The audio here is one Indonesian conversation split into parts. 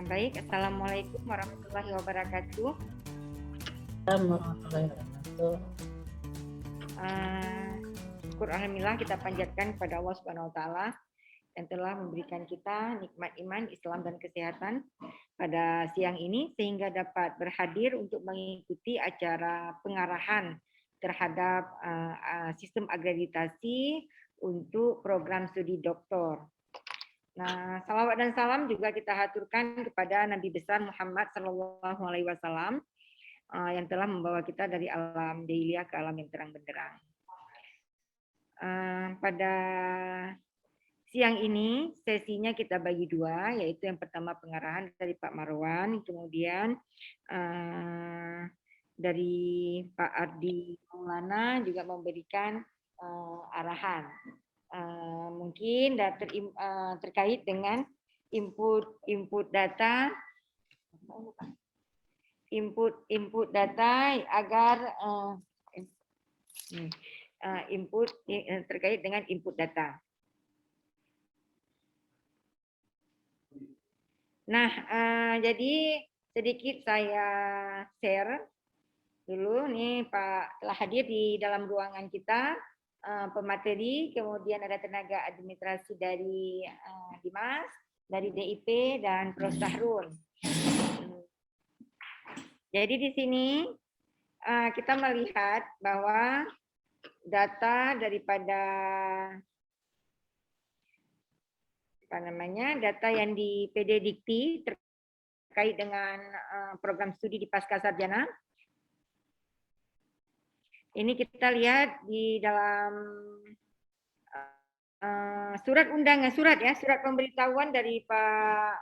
Baik, Assalamualaikum warahmatullahi wabarakatuh. Warahmatullahi wabarakatuh. Syukur alhamdulillah kita panjatkan kepada Allah Subhanahu wa taala yang telah memberikan kita nikmat iman, Islam dan kesehatan pada siang ini sehingga dapat berhadir untuk mengikuti acara pengarahan terhadap sistem akreditasi untuk program studi doktor. Nah, salawat dan salam juga kita haturkan kepada Nabi besar Muhammad Sallallahu Alaihi Wasallam yang telah membawa kita dari alam jahiliyah ke alam yang terang benderang. Pada siang ini sesinya kita bagi dua, yaitu yang pertama pengarahan dari Pak Marwan, kemudian dari Pak Ardi Maulana juga memberikan arahan. Mungkin terkait dengan input data agar terkait dengan input data. Nah, jadi sedikit saya share dulu nih Pak telah hadir di dalam ruangan kita. Pemateri, kemudian ada tenaga administrasi dari Dimas, dari DIP dan Prof. Sahrun. Jadi di sini kita melihat bahwa data daripada data yang di PD Dikti terkait dengan program studi di Pascasarjana. Ini kita lihat di dalam surat undangan, surat pemberitahuan dari Pak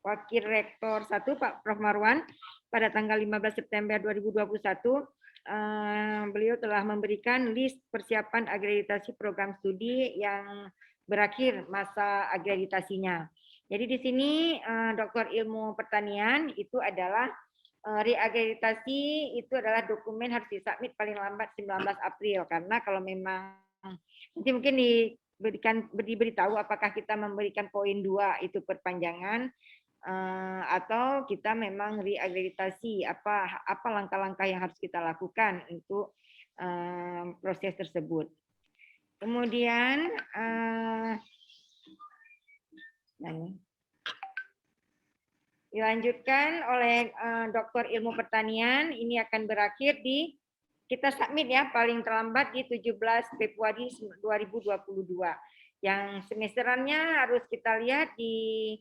Wakil Rektor 1, Pak Prof. Marwan, pada tanggal 15 September 2021, beliau telah memberikan list persiapan akreditasi program studi yang berakhir masa akreditasinya. Jadi di sini Doktor Ilmu Pertanian itu adalah reakreditasi itu adalah dokumen harus disubmit paling lambat 19 April karena kalau memang nanti mungkin diberitahu apakah kita memberikan poin 2 itu perpanjangan atau kita memang reakreditasi apa langkah-langkah yang harus kita lakukan untuk proses tersebut. Kemudian dilanjutkan oleh Doktor Ilmu Pertanian, ini akan berakhir kita submit ya paling terlambat di 17 Februari 2022. Yang semesterannya harus kita lihat di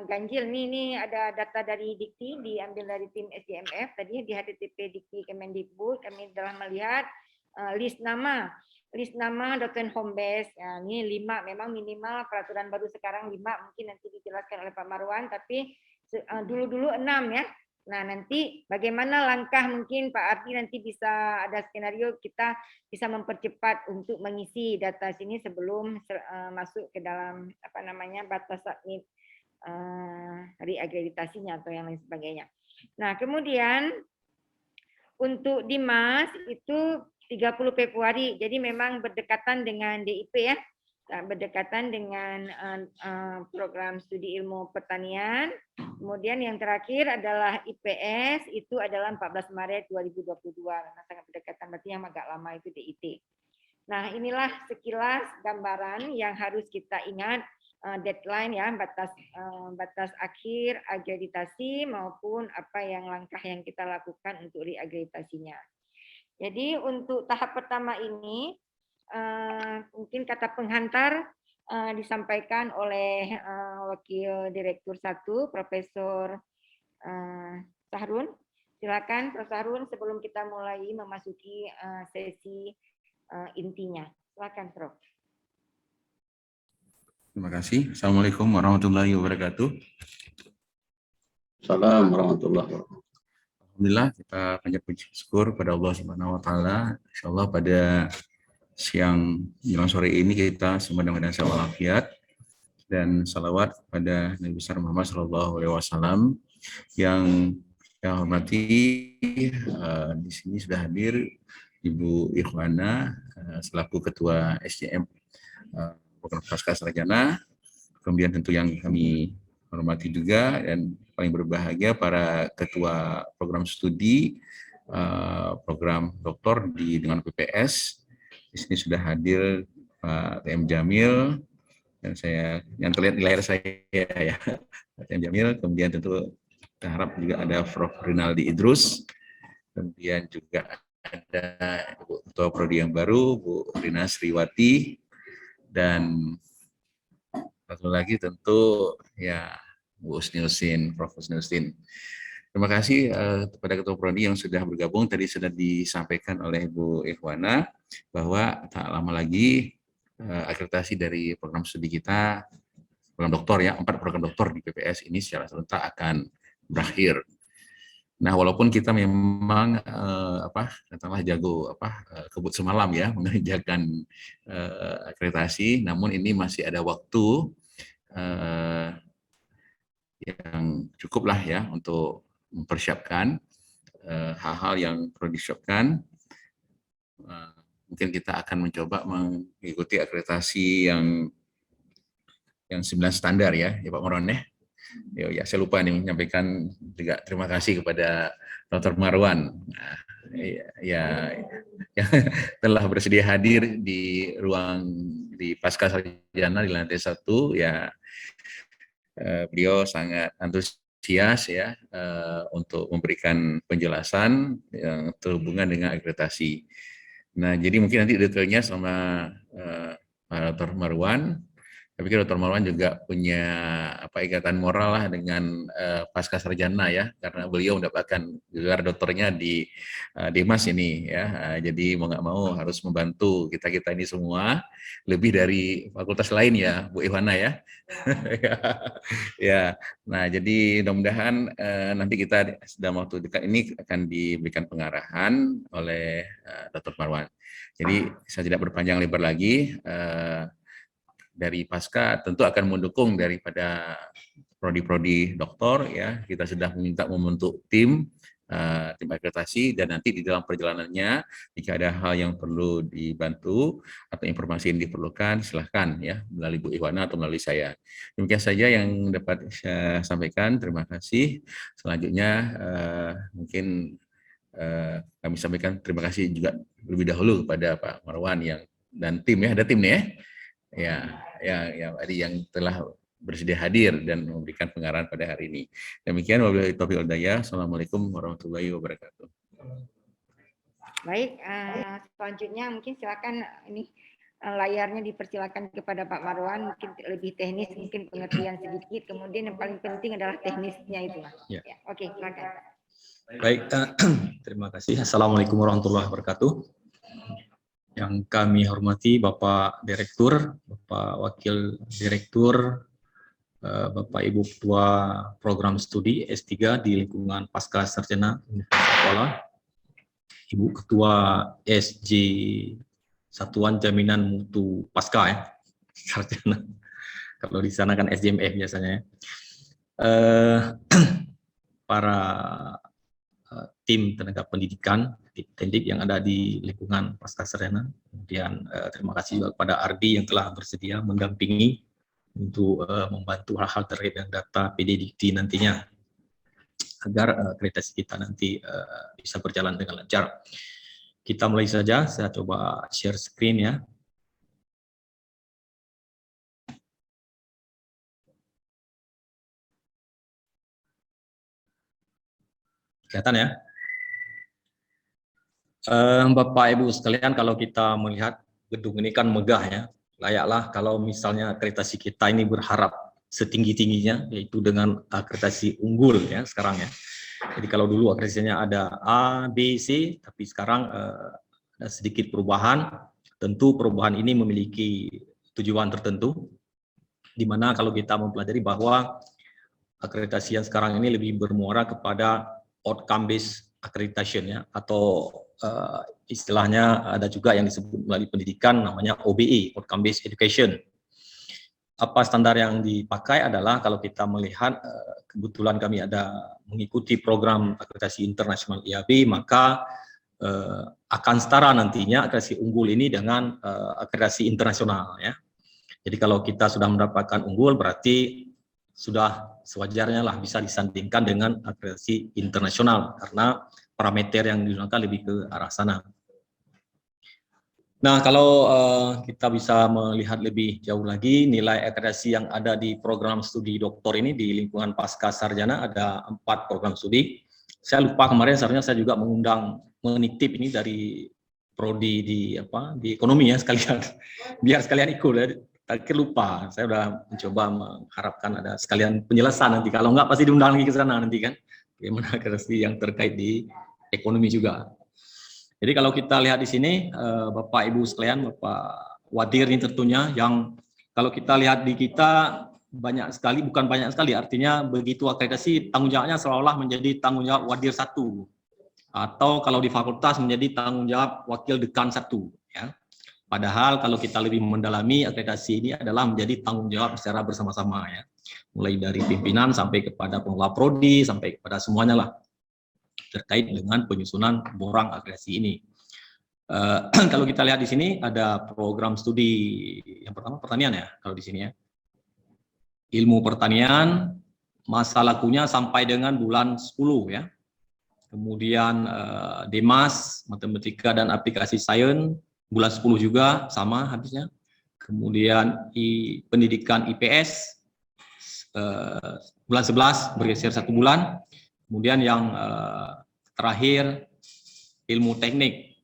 ganjil nih, ini ada data dari Dikti diambil dari tim SDMF tadi di http Dikti Kemendikbud. Kami telah melihat list nama dosen home base. Ya, ini 5 memang minimal peraturan baru sekarang 5, mungkin nanti dijelaskan oleh Pak Marwan, tapi dulu 6 ya. Nah, nanti bagaimana langkah mungkin Pak Ardi nanti bisa ada skenario kita bisa mempercepat untuk mengisi data sini sebelum masuk ke dalam batas submit reakreditasinya atau yang lain sebagainya. Nah, kemudian untuk Dimas itu 30 Februari. Jadi memang berdekatan dengan DIP ya. Berdekatan dengan program studi ilmu pertanian. Kemudian yang terakhir adalah IPS, itu adalah 14 Maret 2022. Karena sangat berdekatan, berarti yang agak lama itu DIT. Nah, inilah sekilas gambaran yang harus kita ingat, deadline ya, batas akhir akreditasi maupun apa yang langkah yang kita lakukan untuk reakreditasinya. Jadi untuk tahap pertama ini, mungkin kata penghantar disampaikan oleh Wakil Direktur 1, Profesor Sahrun. Silakan Prof. Sahrun sebelum kita mulai memasuki sesi intinya. Silakan Prof. Terima kasih. Assalamualaikum warahmatullahi wabarakatuh. Assalamualaikum warahmatullahi wabarakatuh. Alhamdulillah kita panjat puji syukur pada Allah Subhanahu wa taala. Insyaallah pada siang menjelang sore ini kita semua dalam keadaan sehat walafiat dan salawat pada Nabi besar Muhammad sallallahu alaihi wasallam yang saya hormati. Di sini sudah hadir Ibu Ikhwana selaku Ketua SDM Program Pascasarjana. Kemudian tentu yang kami hormati juga dan paling berbahagia para ketua program studi program doktor dengan PPS. Di sini sudah hadir Pak TM Jamil dan saya yang terlihat di layar saya ya Pak TM Jamil. Kemudian tentu kita harap juga ada Prof. Rinaldi Idrus. Kemudian juga ada Ibu Ketua Prodi yang baru, Bu Rina Sriwati, dan satu lagi tentu ya Bu Husni Husin, Prof. Husni Husin. Terima kasih kepada Ketua Prodi yang sudah bergabung. Tadi sudah disampaikan oleh Bu Ikhwana bahwa tak lama lagi akreditasi dari program studi kita, program doktor ya, 4 program doktor di PPS ini secara serentak akan berakhir. Nah, walaupun kita memang katakanlah jago kebut semalam ya mengerjakan akreditasi, namun ini masih ada waktu yang cukup lah ya untuk mempersiapkan hal-hal yang perlu disiapkan. Mungkin kita akan mencoba mengikuti akreditasi yang 9 standar ya Pak Marwan ya. Ya, saya lupa nih menyampaikan juga terima kasih kepada Dr. Marwan yang telah bersedia hadir di ruang di Pasca Sarjana di lantai 1 ya. Beliau sangat antusias ya untuk memberikan penjelasan yang terhubungan dengan akreditasi. Nah, jadi mungkin nanti detailnya sama Pak Dr. Marwan. Tapi Dr. Marwan juga punya ikatan moral lah dengan pasca sarjana ya, karena beliau mendapatkan gelar doktornya di Demas ini ya. Jadi mau nggak mau harus membantu kita ini semua lebih dari fakultas lain ya, Bu Ikhwana ya. Ya. Nah, jadi mudah-mudahan nanti kita dalam waktu dekat ini akan diberikan pengarahan oleh Dr. Marwan. Jadi saya tidak berpanjang lebar lagi. Dari Pasca tentu akan mendukung daripada prodi-prodi doktor ya. Kita sudah membentuk tim akreditasi, dan nanti di dalam perjalanannya jika ada hal yang perlu dibantu atau informasi yang diperlukan silahkan ya melalui Bu Ikhwana atau melalui saya. Demikian saja yang dapat saya sampaikan. Terima kasih. Selanjutnya mungkin kami sampaikan terima kasih juga lebih dahulu kepada Pak Marwan dan tim ya, ada tim nih ya. Yang telah bersedia hadir dan memberikan pengarahan pada hari ini. Demikian wabillahi taufiq wal hidayah. Assalamualaikum warahmatullahi wabarakatuh. Baik, selanjutnya mungkin silakan ini layarnya dipersilakan kepada Pak Marwan, mungkin lebih teknis, mungkin pengertian sedikit. Kemudian yang paling penting adalah teknisnya itu, Mas. Ya. Oke, silakan. Baik, terima kasih. Assalamualaikum warahmatullahi wabarakatuh. Yang kami hormati Bapak Direktur, Bapak Wakil Direktur, Bapak Ibu Ketua Program Studi S3 di lingkungan Pasca Sarjana Universitas Kuala, Ibu Ketua SJ Satuan Jaminan Mutu Pasca ya, Sarjana. Kalau di sana kan SJMF biasanya. Para tim tenaga pendidikan Tendik yang ada di lingkungan Pasca Sarjana. Kemudian terima kasih juga kepada Ardi yang telah bersedia mendampingi untuk membantu hal-hal terkait dengan data PDDikti nantinya agar akreditasi kita nanti bisa berjalan dengan lancar. Kita mulai saja. Saya coba share screen ya. Kelihatan ya? Bapak Ibu sekalian, kalau kita melihat gedung ini kan megah ya, layaklah kalau misalnya akreditasi kita ini berharap setinggi-tingginya, yaitu dengan akreditasi unggul ya sekarang ya. Jadi kalau dulu akreditasinya ada A, B, C, tapi sekarang ada sedikit perubahan. Tentu perubahan ini memiliki tujuan tertentu, di mana kalau kita mempelajari bahwa akreditasi yang sekarang ini lebih bermuara kepada outcome based accreditation ya, atau istilahnya ada juga yang disebut melalui pendidikan namanya OBE, outcome based education. Apa standar yang dipakai adalah kalau kita melihat kebetulan kami ada mengikuti program akreditasi internasional IAB, maka akan setara nantinya akreditasi unggul ini dengan akreditasi internasional ya. Jadi kalau kita sudah mendapatkan unggul berarti sudah sewajarnya lah bisa disandingkan dengan akreditasi internasional karena parameter yang digunakan lebih ke arah sana. Nah, kalau kita bisa melihat lebih jauh lagi, nilai akreditasi yang ada di program studi doktor ini di lingkungan pasca sarjana ada 4 program studi. Saya lupa kemarin seharusnya saya juga menitip ini dari prodi di ekonomi ya sekalian, biar sekalian ikut ya. Tapi lupa, saya sudah mencoba mengharapkan ada sekalian penjelasan nanti. Kalau enggak pasti diundang lagi ke sana nanti kan, bagaimana akreditasi yang terkait di ekonomi juga. Jadi kalau kita lihat di sini, Bapak Ibu sekalian, Bapak Wadir ini tentunya yang kalau kita lihat di kita banyak sekali, bukan banyak sekali, artinya begitu akreditasi tanggung jawabnya seolah-olah menjadi tanggung jawab Wadir 1, atau kalau di fakultas menjadi tanggung jawab Wakil Dekan 1. Ya. Padahal kalau kita lebih mendalami akreditasi ini adalah menjadi tanggung jawab secara bersama-sama ya, mulai dari pimpinan sampai kepada pengelola prodi sampai kepada semuanya lah, terkait dengan penyusunan borang akreditasi ini. Kalau kita lihat di sini ada program studi yang pertama pertanian ya, kalau di sini ya. Ilmu pertanian, masa lakunya sampai dengan bulan 10 ya. Kemudian Demas, matematika dan aplikasi sains, bulan 10 juga sama habisnya. Kemudian pendidikan IPS, bulan 11 bergeser 1 bulan. Kemudian yang terakhir ilmu teknik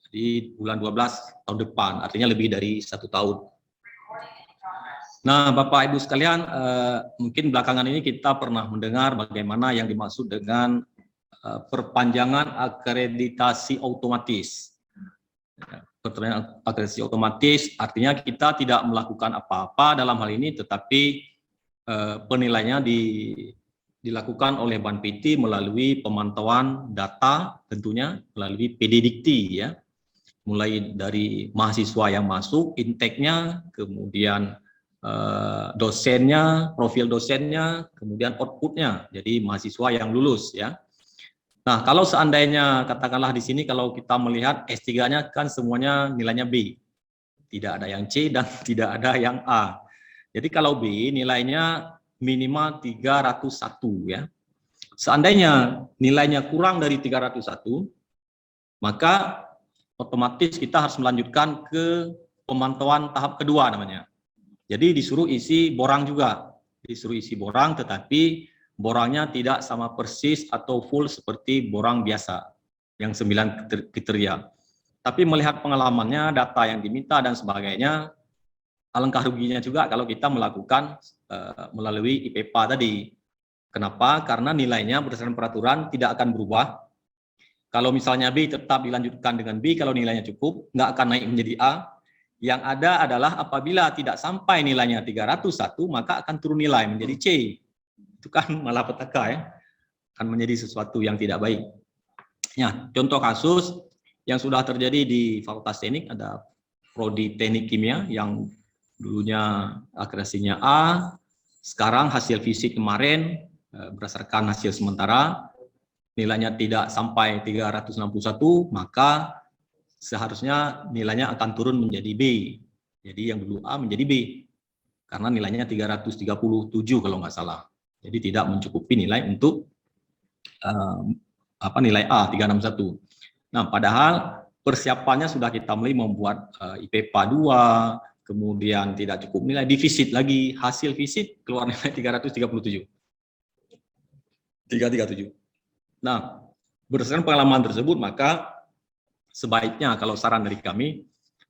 di bulan 12 tahun depan, artinya lebih dari 1 tahun. Nah, Bapak Ibu sekalian, mungkin belakangan ini kita pernah mendengar bagaimana yang dimaksud dengan perpanjangan akreditasi otomatis. Perpanjangan akreditasi otomatis artinya kita tidak melakukan apa-apa dalam hal ini, tetapi penilaiannya dilakukan oleh BANPT melalui pemantauan data, tentunya melalui PD Dikti ya, mulai dari mahasiswa yang masuk, intake-nya, kemudian dosennya, profil dosennya, kemudian output-nya, jadi mahasiswa yang lulus ya. Nah, kalau seandainya katakanlah di sini kalau kita melihat S3-nya kan semuanya nilainya B, tidak ada yang C dan tidak ada yang A. Jadi kalau B nilainya minimal 301 ya. Seandainya nilainya kurang dari 301, maka otomatis kita harus melanjutkan ke pemantauan tahap kedua namanya. Jadi disuruh isi borang juga. Disuruh isi borang tetapi borangnya tidak sama persis atau full seperti borang biasa yang 9 kriteria. Tapi melihat pengalamannya, data yang diminta dan sebagainya, alangkah ruginya juga kalau kita melakukan melalui IPEPA tadi. Kenapa? Karena nilainya berdasarkan peraturan tidak akan berubah. Kalau misalnya B tetap dilanjutkan dengan B, kalau nilainya cukup, nggak akan naik menjadi A. Yang ada adalah apabila tidak sampai nilainya 301, maka akan turun nilai menjadi C. Itu kan malah petaka ya, akan menjadi sesuatu yang tidak baik. Ya, contoh kasus yang sudah terjadi di Fakultas Teknik, ada Prodi Teknik Kimia yang dulunya akreditasinya A, sekarang hasil fisik kemarin berdasarkan hasil sementara nilainya tidak sampai 361, maka seharusnya nilainya akan turun menjadi B. Jadi yang dulu A menjadi B, karena nilainya 337 kalau nggak salah. Jadi tidak mencukupi nilai untuk nilai A 361. Nah, padahal persiapannya sudah kita mulai membuat IPEPA 2, kemudian tidak cukup nilai, divisit lagi, hasil visit keluar nilai 337. Nah, berdasarkan pengalaman tersebut, maka sebaiknya kalau saran dari kami,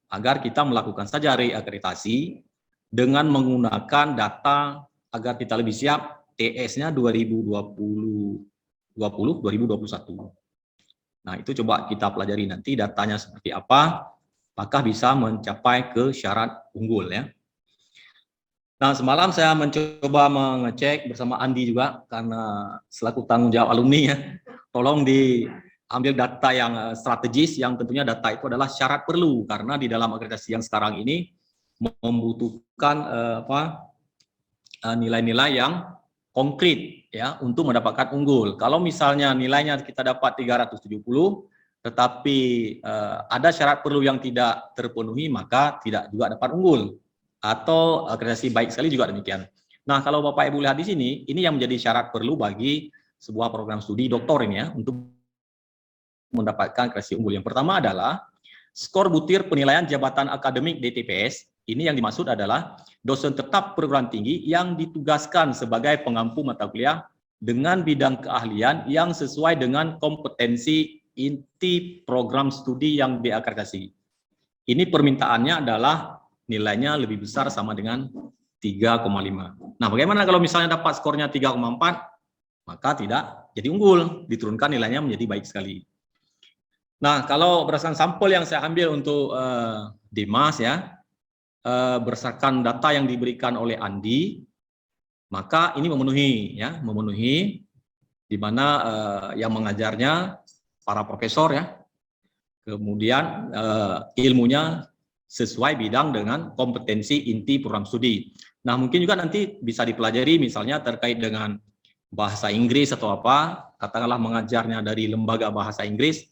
agar kita melakukan saja reakreditasi dengan menggunakan data agar kita lebih siap TS-nya 2021. Nah, itu coba kita pelajari nanti datanya seperti apa, apakah bisa mencapai ke syarat unggul ya. Nah, semalam saya mencoba mengecek bersama Andi juga, karena selaku tanggung jawab alumni ya, tolong diambil data yang strategis, yang tentunya data itu adalah syarat perlu, karena di dalam akreditasi yang sekarang ini membutuhkan nilai-nilai yang konkret ya untuk mendapatkan unggul. Kalau misalnya nilainya kita dapat 370, tetapi ada syarat perlu yang tidak terpenuhi, maka tidak juga dapat unggul. Atau akreditasi baik sekali juga demikian. Nah, kalau Bapak Ibu lihat di sini, ini yang menjadi syarat perlu bagi sebuah program studi doktor ini ya, untuk mendapatkan akreditasi unggul. Yang pertama adalah skor butir penilaian jabatan akademik DTPS. Ini yang dimaksud adalah dosen tetap perguruan tinggi yang ditugaskan sebagai pengampu mata kuliah dengan bidang keahlian yang sesuai dengan kompetensi inti program studi yang diakreditasi. Ini permintaannya adalah nilainya lebih besar sama dengan 3,5. Nah, bagaimana kalau misalnya dapat skornya 3,4, maka tidak jadi unggul, diturunkan nilainya menjadi baik sekali. Nah, kalau berdasarkan sampel yang saya ambil untuk Dimas ya, berdasarkan data yang diberikan oleh Andi, maka ini memenuhi di mana yang mengajarnya para profesor ya, kemudian ilmunya sesuai bidang dengan kompetensi inti program studi. Nah, mungkin juga nanti bisa dipelajari misalnya terkait dengan bahasa Inggris atau apa, katakanlah mengajarnya dari lembaga bahasa Inggris,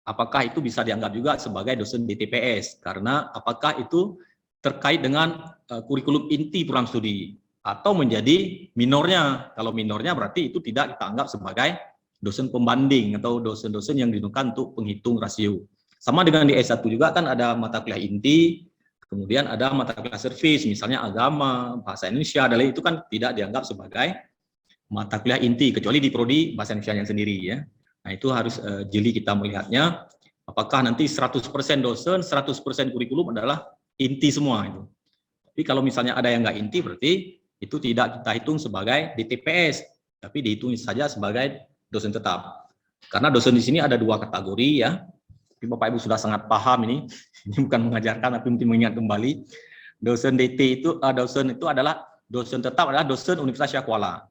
apakah itu bisa dianggap juga sebagai dosen DTPS, karena apakah itu terkait dengan kurikulum inti program studi, atau menjadi minornya. Kalau minornya berarti itu tidak kita anggap sebagai dosen pembanding atau dosen-dosen yang digunakan untuk penghitung rasio. Sama dengan di S1 juga kan ada mata kuliah inti, kemudian ada mata kuliah servis, misalnya agama, bahasa Indonesia, dan itu kan tidak dianggap sebagai mata kuliah inti, kecuali di prodi bahasa Indonesia yang sendiri ya. Nah, itu harus jeli kita melihatnya, apakah nanti 100% dosen, 100% kurikulum adalah inti semua itu. Tapi kalau misalnya ada yang nggak inti, berarti itu tidak kita hitung sebagai DTPS, tapi dihitung saja sebagai dosen tetap. Karena dosen di sini ada dua kategori ya. Tapi Bapak Ibu sudah sangat paham ini bukan mengajarkan, tapi mungkin mengingat kembali. Dosen DT itu, dosen itu adalah dosen tetap adalah dosen Universitas Syah Kuala.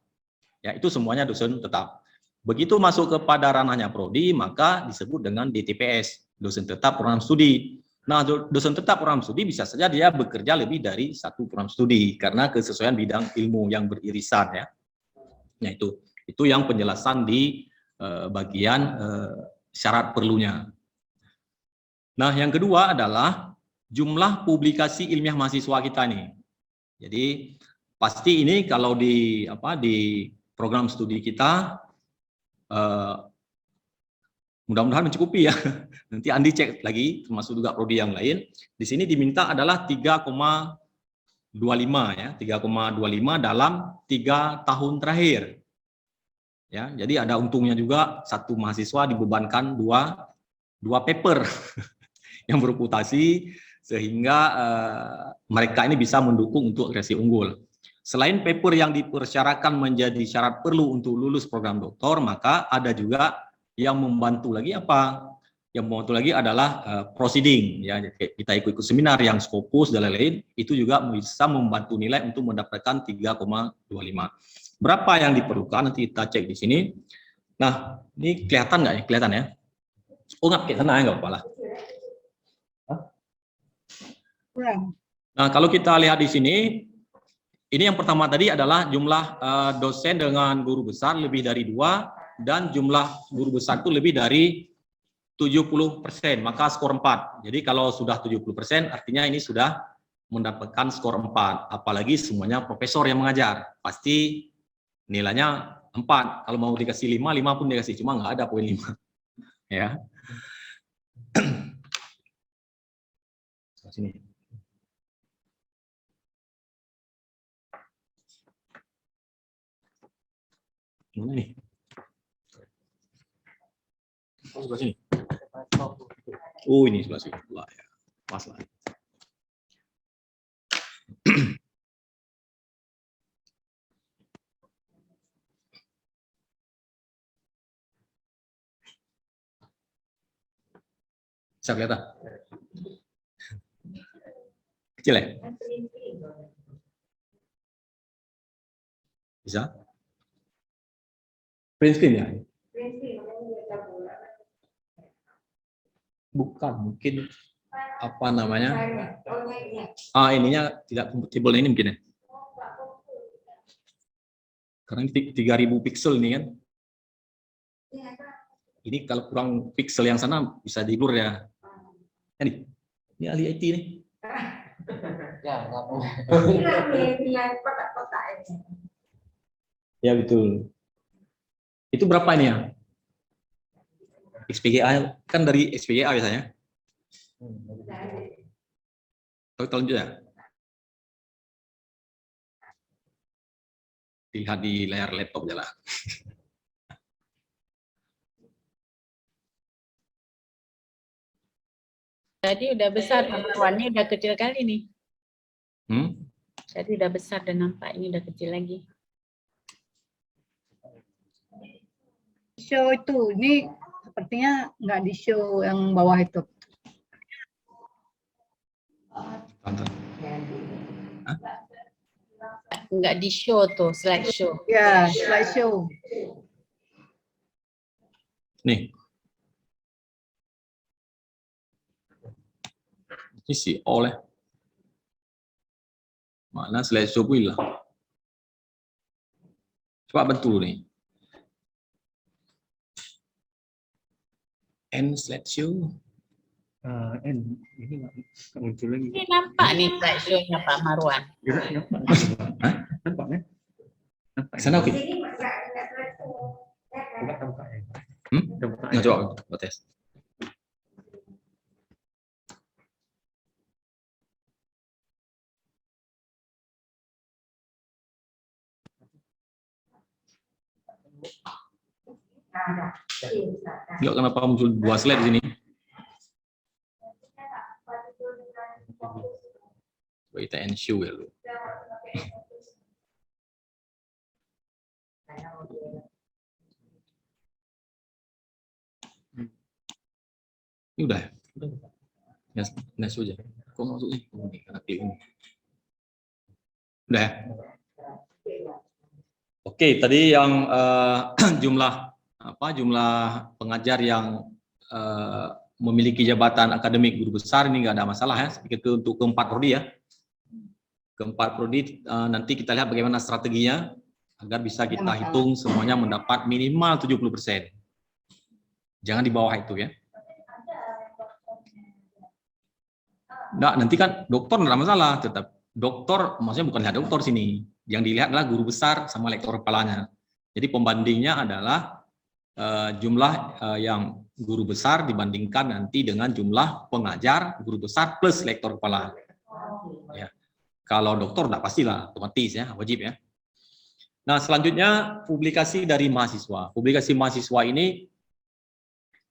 Ya, itu semuanya dosen tetap. Begitu masuk kepada ranahnya prodi, maka disebut dengan DTPS, dosen tetap program studi. Nah, dosen tetap program studi bisa saja dia bekerja lebih dari satu program studi karena kesesuaian bidang ilmu yang beririsan ya. Nah, itu yang penjelasan di bagian syarat perlunya. Nah, yang kedua adalah jumlah publikasi ilmiah mahasiswa kita nih. Jadi pasti ini kalau di program studi kita mudah-mudahan mencukupi ya. Nanti Andi cek lagi, termasuk juga prodi yang lain. Di sini diminta adalah 3,25 ya, 3,25 dalam 3 tahun terakhir. Ya, jadi ada untungnya juga satu mahasiswa dibebankan dua paper yang berputasi sehingga mereka ini bisa mendukung untuk akreditasi unggul. Selain paper yang dipersyaratkan menjadi syarat perlu untuk lulus program doktor, maka ada juga yang membantu lagi apa? Yang membantu lagi adalah proceeding ya, kita ikut seminar yang Scopus dan lain-lain, itu juga bisa membantu nilai untuk mendapatkan 3,25. Berapa yang diperlukan nanti kita cek di sini. Nah, ini kelihatan nggak ya? Kelihatan ya? Oh, nggak kelihatan, nggak apa-apa lah. Nah, kalau kita lihat di sini, ini yang pertama tadi adalah jumlah dosen dengan guru besar lebih dari 2 dan jumlah guru besar itu lebih dari 70%, maka skor 4. Jadi kalau sudah 70% artinya ini sudah mendapatkan skor 4. Apalagi semuanya profesor yang mengajar, pasti nilainya 4. Kalau mau dikasih 5, 5 pun dikasih, cuma nggak ada poin 5. Ya. Sini. Mana nih? Oh, sebelah sini. Oh, ini sebelah sini. Lah ya. Pas lah. Bisa kelihatan? Kecil ya? Bisa? Print screen ya? Bukan, mungkin apa namanya? Ininya tidak compatible ini mungkin ya. Karena ini 3000 pixel ini kan. Ini kalau kurang pixel yang sana bisa diblur ya. Ini ahli IT nih. Ya, nggak mau. Ya betul. Itu berapa ini ya? XPGA kan dari XPGA biasanya. Tolong juga. Lihat di layar laptop aja lah. Tadi udah besar, perempuannya udah kecil kali nih. Tadi udah besar dan nampak ini udah kecil lagi. Show itu, ini sepertinya nggak di show yang bawah itu. Nggak di show tuh, slide show. Ya, slide show. Nih. Isi oleh. Mana slide show pun lah. Coba betul nih. End slide show. Ini nggak muncul lagi. Ini nampak nih slide show-nya Pak Marwan. Nampak kan? Sana oke. Nah, coba tes. Enggak, kenapa muncul 2 slide di sini? Coba kita end show ya lu. Ini udah. Ya, show aja. Kok masuk sih? Ini karena ini. Udah. Oke, tadi yang jumlah pengajar yang memiliki jabatan akademik guru besar ini nggak ada masalah ya. Itu untuk keempat prodi ya. Keempat prodi nanti kita lihat bagaimana strateginya agar bisa kita hitung semuanya mendapat minimal 70%. Jangan di bawah itu ya. Nah, nanti kan dokter nggak ada masalah, tetap dokter maksudnya bukan lihat dokter sini. Yang dilihat adalah guru besar sama lektor kepalanya. Jadi pembandingnya adalah jumlah yang guru besar dibandingkan nanti dengan jumlah pengajar guru besar plus lektor kepala. Ya. Kalau dokter tidak pastilah, otomatis ya, wajib ya. Nah, selanjutnya publikasi dari mahasiswa. Publikasi mahasiswa ini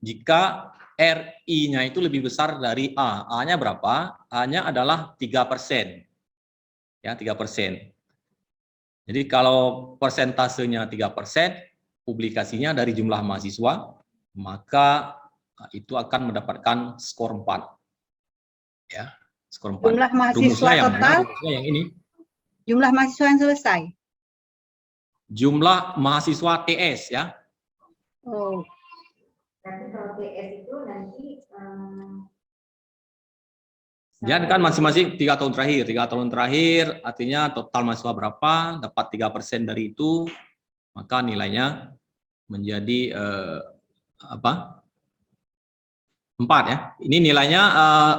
jika RI-nya itu lebih besar dari A. A-nya berapa? A-nya adalah 3%. Ya, 3%. Jadi kalau persentasenya 3%, publikasinya dari jumlah mahasiswa, maka itu akan mendapatkan skor 4. Ya, skor 4. Jumlah mahasiswa Rumusnya yang total, mana? Rumusnya yang ini. jumlah mahasiswa yang selesai. Jumlah mahasiswa TS ya. Oh, Tapi kalau TS itu nanti Jadi kan masing-masing 3 tahun terakhir. 3 tahun terakhir artinya total mahasiswa berapa, dapat 3% dari itu, maka nilainya menjadi 4 ya. Ini nilainya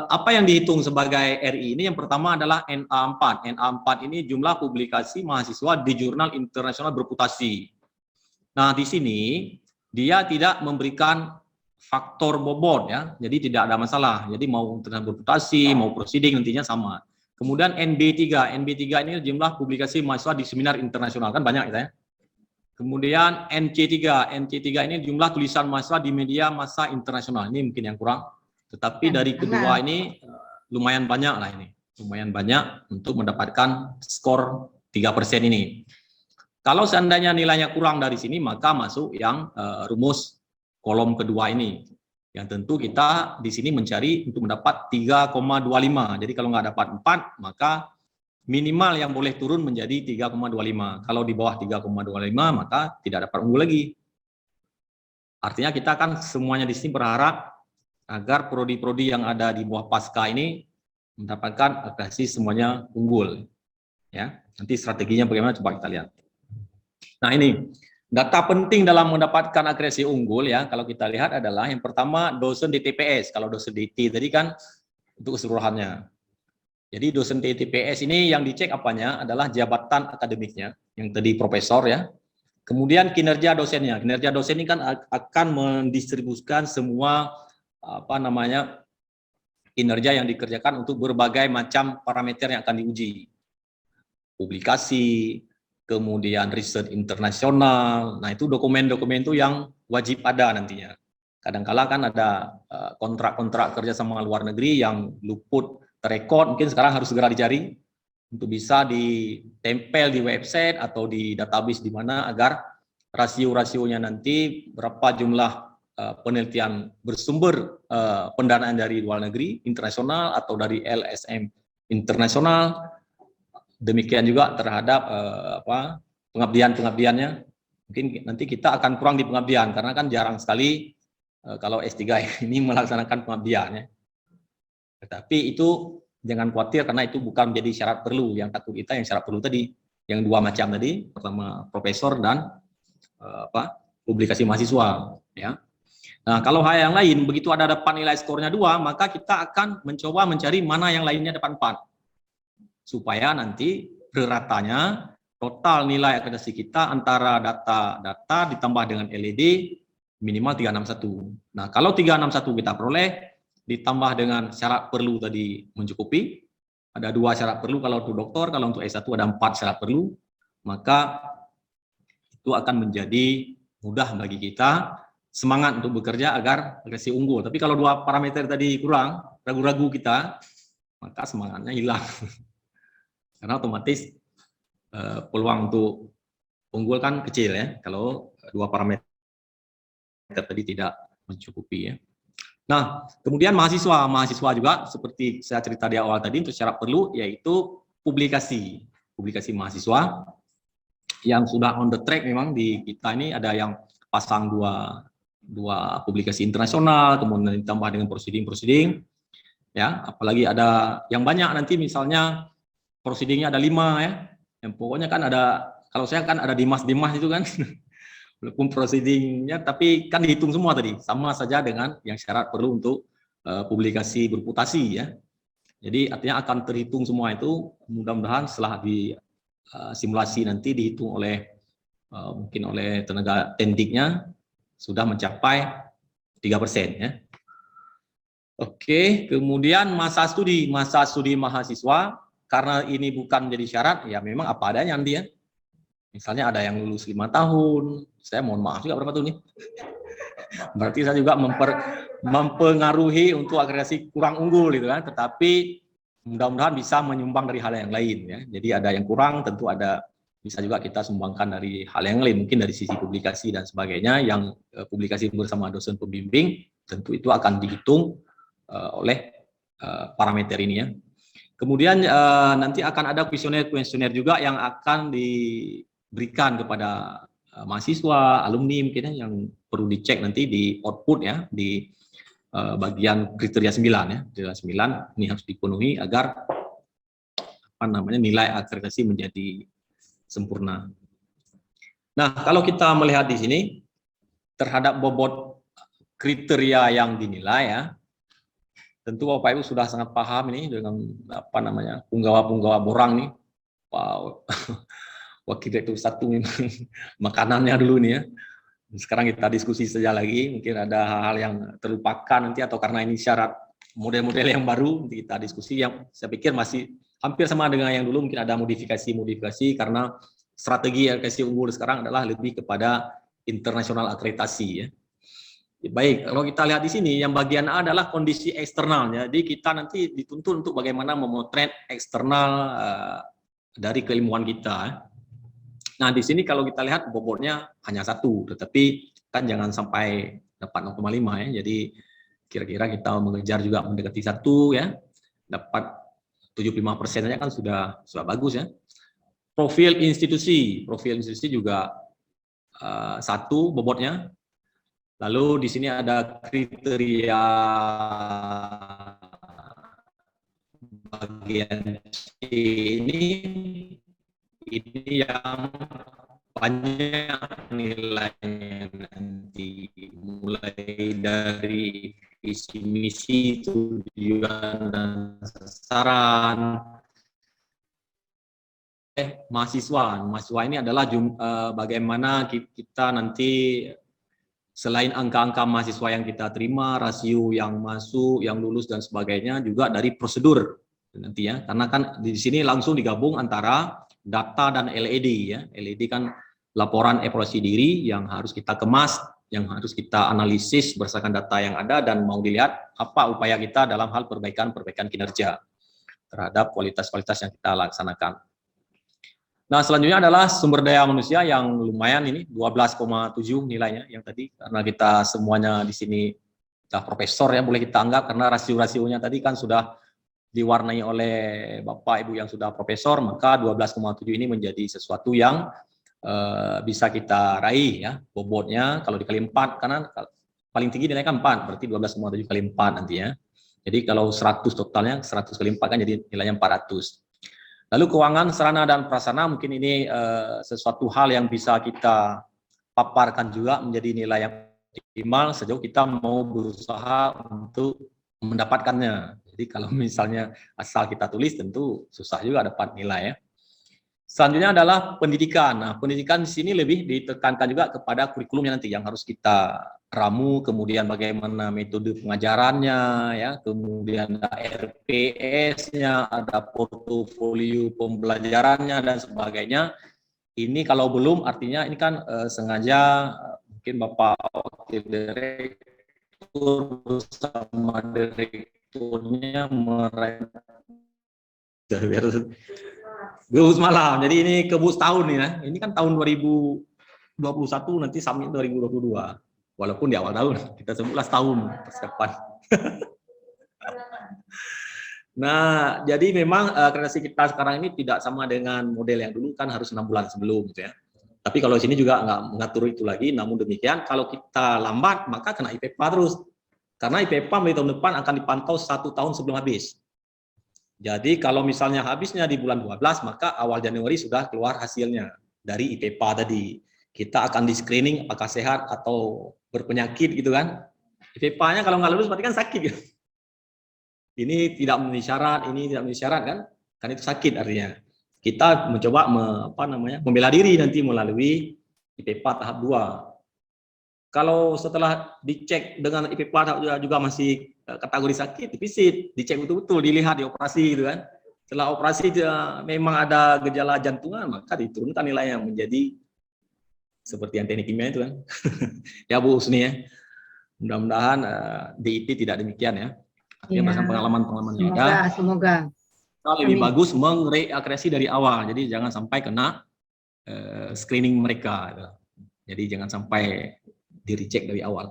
apa yang dihitung sebagai RI ini yang pertama adalah NA4. NA4 ini jumlah publikasi mahasiswa di jurnal internasional berputasi. Nah, di sini dia tidak memberikan faktor bobot ya. Jadi tidak ada masalah. Jadi mau internasional berputasi, mau proceeding nantinya sama. Kemudian NB3. NB3 ini jumlah publikasi mahasiswa di seminar internasional, kan banyak ya. Kemudian NC3. NC3 ini jumlah tulisan mahasiswa di media massa internasional. Ini mungkin yang kurang. Tetapi dari kedua ini lumayan banyak lah ini. Lumayan banyak untuk mendapatkan skor 3% ini. Kalau seandainya nilainya kurang dari sini, maka masuk yang rumus kolom kedua ini. Yang tentu kita di sini mencari untuk mendapat 3,25. Jadi kalau nggak dapat 4, maka minimal yang boleh turun menjadi 3,25. Kalau di bawah 3,25 maka tidak dapat unggul lagi. Artinya kita kan semuanya di sini berharap agar prodi-prodi yang ada di bawah pasca ini mendapatkan akreditasi semuanya unggul. Ya, nanti strateginya bagaimana coba kita lihat. Nah, ini data penting dalam mendapatkan akreditasi unggul ya, kalau kita lihat adalah yang pertama dosen di TPS. Kalau dosen DT tadi kan untuk keseluruhannya. Jadi dosen di TPS ini yang dicek apanya adalah jabatan akademiknya. yang tadi profesor ya. Kemudian kinerja dosennya. Kinerja dosen ini kan akan mendistribusikan semua kinerja yang dikerjakan untuk berbagai macam parameter yang akan diuji. Publikasi, kemudian riset internasional. Nah, itu dokumen-dokumen itu yang wajib ada nantinya. Kadang-kala kan ada kontrak-kontrak kerja sama luar negeri yang luput terekod, mungkin sekarang harus segera dicari untuk bisa ditempel di website atau di database di mana agar rasio-rasionya nanti berapa jumlah penelitian bersumber pendanaan dari luar negeri, internasional atau dari LSM internasional. Demikian juga terhadap pengabdian-pengabdiannya. Mungkin nanti kita akan kurang di pengabdian karena kan jarang sekali kalau S3 ini melaksanakan pengabdian ya. Tetapi itu jangan khawatir karena itu bukan menjadi syarat perlu. Yang takut kita yang syarat perlu tadi, yang dua macam tadi, pertama profesor dan publikasi mahasiswa ya. Nah, kalau hal yang lain begitu ada dapat nilai skornya 2, maka kita akan mencoba mencari mana yang lainnya dapat 4. Supaya nanti preratanya total nilai akreditasi kita antara data ditambah dengan LED minimal 361. Nah, kalau 361 kita peroleh ditambah dengan syarat perlu tadi mencukupi, ada 2 syarat perlu kalau untuk doktor, kalau untuk S1 ada 4 syarat perlu, maka itu akan menjadi mudah bagi kita semangat untuk bekerja agar akreditasi unggul. Tapi kalau 2 parameter tadi kurang, ragu-ragu kita, maka semangatnya hilang. Karena otomatis peluang untuk unggul kan kecil ya, kalau 2 parameter tadi tidak mencukupi ya. Nah, kemudian mahasiswa juga seperti saya cerita di awal tadi untuk syarat perlu yaitu publikasi mahasiswa yang sudah on the track. Memang di kita ini ada yang pasang dua publikasi internasional, kemudian ditambah dengan proceeding ya, apalagi ada yang banyak nanti misalnya proceedingnya ada 5 ya, yang pokoknya kan ada, kalau saya kan ada dimas itu kan walaupun proceedingnya tapi kan dihitung semua tadi, sama saja dengan yang syarat perlu untuk publikasi berputasi ya. Jadi artinya akan terhitung semua itu, mudah-mudahan setelah di simulasi nanti dihitung oleh mungkin oleh tenaga tekniknya sudah mencapai 3% ya. Oke, kemudian masa studi mahasiswa, karena ini bukan menjadi syarat, ya memang apa adanya nanti ya. Misalnya ada yang lulus 5 tahun, saya mohon maaf juga berapa tahun nih. Berarti saya juga mempengaruhi untuk akreditasi kurang unggul gitu kan, tetapi mudah-mudahan bisa menyumbang dari hal yang lain ya. Jadi ada yang kurang, tentu ada bisa juga kita sumbangkan dari hal yang lain, mungkin dari sisi publikasi dan sebagainya, yang publikasi bersama dosen pembimbing, tentu itu akan dihitung oleh parameter ini ya. Kemudian nanti akan ada kuesioner juga yang akan diberikan kepada mahasiswa, alumni mungkin ya, yang perlu dicek nanti di output ya, di bagian kriteria 9 ya. Kriteria 9 ini harus dipenuhi agar nilai akreditasi menjadi sempurna. Nah, kalau kita melihat di sini terhadap bobot kriteria yang dinilai ya, tentu Bapak Ibu sudah sangat paham ini dengan punggawa-punggawa borang nih. Wow. Wakil Direktur 1 memang makanannya dulu nih ya. Sekarang kita diskusi saja lagi, mungkin ada hal-hal yang terlupakan nanti atau karena ini syarat model-model yang baru, nanti kita diskusi yang saya pikir masih hampir sama dengan yang dulu, mungkin ada modifikasi karena strategi akreditasi unggul sekarang adalah lebih kepada internasional akreditasi ya. Baik, kalau kita lihat di sini yang bagian A adalah kondisi eksternalnya. Jadi kita nanti dituntut untuk bagaimana memotret eksternal dari keilmuan kita. Nah, di sini kalau kita lihat bobotnya hanya 1, tetapi kan jangan sampai dapat 0,5 ya. Jadi kira-kira kita mengejar juga mendekati 1 ya. Dapat 75% saja kan sudah bagus ya. Profil institusi juga 1 bobotnya. Lalu di sini ada kriteria bagian C ini yang banyak nilainya nanti, mulai dari visi misi, tujuan dan sasaran, mahasiswa. Mahasiswa ini adalah bagaimana kita nanti selain angka-angka mahasiswa yang kita terima, rasio yang masuk, yang lulus dan sebagainya, juga dari prosedur nanti ya. Karena kan di sini langsung digabung antara data dan LED ya. LED kan laporan evaluasi diri yang harus kita kemas, yang harus kita analisis berdasarkan data yang ada dan mau dilihat apa upaya kita dalam hal perbaikan kinerja terhadap kualitas-kualitas yang kita laksanakan. Nah, selanjutnya adalah sumber daya manusia yang lumayan ini 12,7 nilainya yang tadi, karena kita semuanya di sini sudah profesor ya, boleh kita anggap karena rasio-rasionya tadi kan sudah diwarnai oleh Bapak Ibu yang sudah profesor, maka 12,7 ini menjadi sesuatu yang bisa kita raih ya, bobotnya kalau dikali 4, karena paling tinggi nilainya kan 4, berarti 12,7 kali 4 nanti ya. Jadi kalau 100 totalnya, 100 kali 4 kan jadi nilainya 400. Lalu keuangan, sarana dan prasarana, mungkin ini sesuatu hal yang bisa kita paparkan juga menjadi nilai yang optimal sejauh kita mau berusaha untuk mendapatkannya. Jadi kalau misalnya asal kita tulis tentu susah juga dapat nilai ya. Selanjutnya adalah pendidikan. Nah, pendidikan di sini lebih ditekankan juga kepada kurikulumnya nanti yang harus kita ramu, kemudian bagaimana metode pengajarannya, ya, kemudian ada RPS-nya, ada portofolio pembelajarannya dan sebagainya. Ini kalau belum, artinya ini kan sengaja mungkin Bapak Wakil Direktur bersama direkturnya Gebus malam. Jadi ini kebus tahun nih ya. Ini kan tahun 2021 nanti summit 2022. Walaupun di awal tahun kita sebutlah tahun persiapan. Nah, jadi memang akreditasi kita sekarang ini tidak sama dengan model yang dulu kan harus 6 bulan sebelum gitu ya. Tapi kalau sini juga nggak mengatur itu lagi. Namun demikian kalau kita lambat maka kena IPPA terus. Karena IPPA di tahun depan akan dipantau 1 tahun sebelum habis. Jadi kalau misalnya habisnya di bulan 12, maka awal Januari sudah keluar hasilnya dari IPPA tadi. Kita akan di screening apakah sehat atau berpenyakit gitu kan. IPPA-nya kalau nggak lulus berarti kan sakit gitu. Ini tidak memenuhi syarat, ini tidak memenuhi syarat kan? Kan itu sakit artinya. Kita mencoba membela diri nanti melalui IPPA tahap 2. Kalau setelah dicek dengan IPPA tahap 2 juga masih kategori sakit, defisit, dicek betul-betul, dilihat di operasi gitu kan. Setelah operasi memang ada gejala jantungan, maka diturunkan nilainya menjadi seperti yang teknik kimia itu kan. Ya Bu Husni ya. Mudah-mudahan DIP tidak demikian ya. Artinya berdasarkan pengalaman-pengalaman yang ada. Semoga. Lebih bagus mengreakresi dari awal. Jadi jangan sampai kena screening mereka. Jadi jangan sampai di-reject dari awal.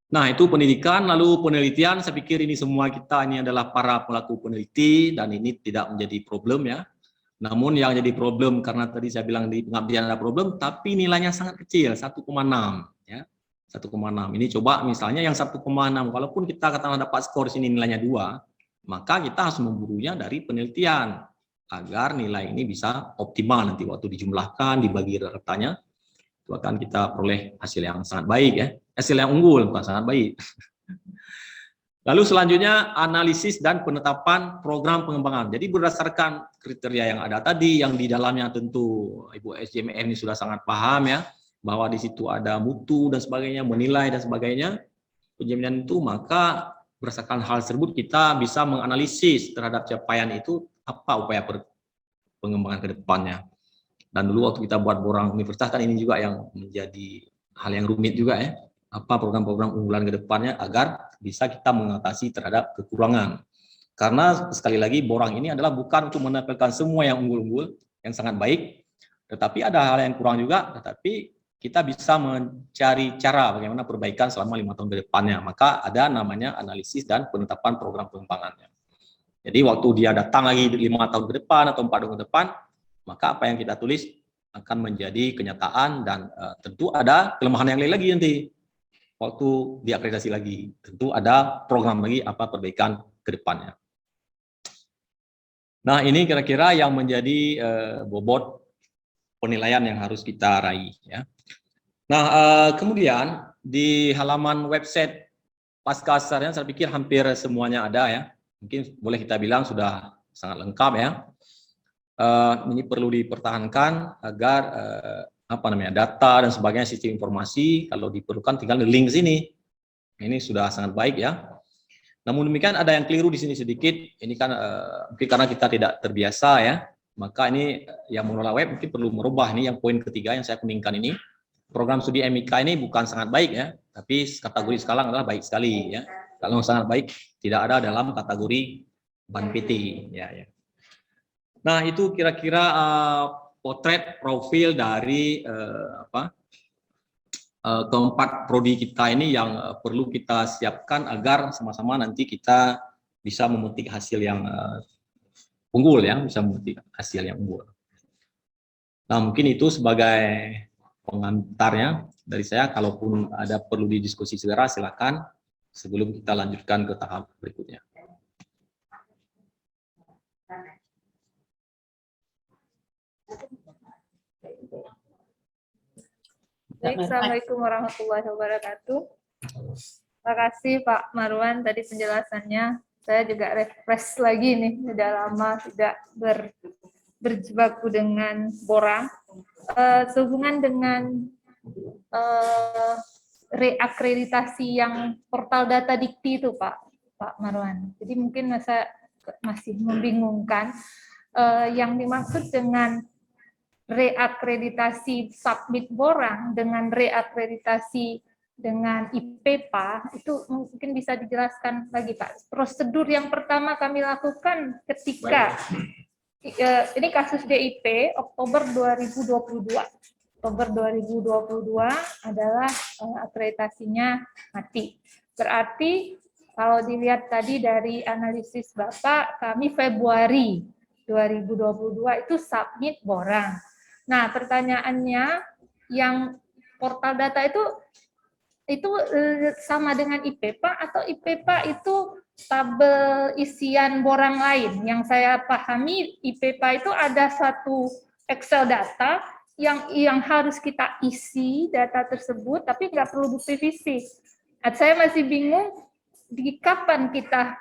Nah, itu pendidikan, lalu penelitian, saya pikir ini semua kita ini adalah para pelaku peneliti dan ini tidak menjadi problem ya. Namun yang jadi problem karena tadi saya bilang di pengabdian ada problem, tapi nilainya sangat kecil, 1,6 ya. 1,6. Ini coba misalnya yang 1,6, walaupun kita katakan dapat skor sini nilainya 2, maka kita harus memburunya dari penelitian agar nilai ini bisa optimal nanti waktu dijumlahkan, dibagi ratanya, itu akan kita peroleh hasil yang sangat baik ya. Hasil yang unggul, bukan sangat baik. Lalu selanjutnya analisis dan penetapan program pengembangan. Jadi berdasarkan kriteria yang ada tadi, yang di dalamnya tentu Ibu SJMR ini sudah sangat paham ya, bahwa di situ ada mutu dan sebagainya, menilai dan sebagainya, penjaminan itu, maka berdasarkan hal tersebut kita bisa menganalisis terhadap capaian itu apa upaya pengembangan ke depannya. Dan dulu waktu kita buat borang universitas kan ini juga yang menjadi hal yang rumit juga ya. Apa program-program unggulan ke depannya agar bisa kita mengatasi terhadap kekurangan. Karena sekali lagi borang ini adalah bukan untuk menampilkan semua yang unggul-unggul, yang sangat baik, tetapi ada hal yang kurang juga, tetapi kita bisa mencari cara bagaimana perbaikan selama 5 tahun ke depannya. Maka ada namanya analisis dan penetapan program pengembangannya. Jadi waktu dia datang lagi 5 tahun ke depan atau 4 tahun ke depan, maka apa yang kita tulis akan menjadi kenyataan dan tentu ada kelemahan yang lain lagi nanti. Waktu diakreditasi lagi, tentu ada program lagi apa perbaikan ke depannya. Nah, ini kira-kira yang menjadi bobot penilaian yang harus kita raih ya. Nah, kemudian di halaman website Pascasarjana saya pikir hampir semuanya ada ya. Mungkin boleh kita bilang sudah sangat lengkap ya. ini perlu dipertahankan agar data dan sebagainya, sistem informasi kalau diperlukan tinggal link sini. Ini sudah sangat baik ya. Namun demikian ada yang keliru di sini sedikit. Ini kan mungkin karena kita tidak terbiasa ya. Maka ini yang mengelola web mungkin perlu merubah. Ini yang poin ketiga yang saya kuningkan ini. Program studi MIK ini bukan sangat baik ya, tapi kategori sekarang adalah baik sekali ya. Kalau sangat baik tidak ada dalam kategori BAN PT ya. Nah, itu kira-kira potret profil dari keempat prodi kita ini yang perlu kita siapkan agar sama-sama nanti kita bisa memetik hasil yang unggul ya, bisa memetik hasil yang unggul. Nah, mungkin itu sebagai pengantarnya dari saya. Kalaupun ada perlu didiskusi segera silakan sebelum kita lanjutkan ke tahap berikutnya. Baik, Assalamualaikum warahmatullahi wabarakatuh. Terima kasih Pak Marwan tadi penjelasannya. Saya juga refresh lagi nih, sudah lama tidak berjibaku dengan borang. Sehubungan dengan reakreditasi yang portal data dikti itu Pak Marwan. Jadi mungkin saya masih membingungkan yang dimaksud dengan reakreditasi submit borang dengan reakreditasi dengan IPPA itu mungkin bisa dijelaskan lagi Pak. Prosedur yang pertama kami lakukan ketika ini kasus DIP Oktober 2022. Oktober 2022 adalah akreditasinya mati. Berarti kalau dilihat tadi dari analisis Bapak, kami Februari 2022 itu submit borang. Nah, pertanyaannya yang portal data itu sama dengan IPPA atau IPPA itu tabel isian borang lain? Yang saya pahami IPPA itu ada satu Excel data yang harus kita isi data tersebut, tapi nggak perlu bukti fisik. Nah, saya masih bingung di kapan kita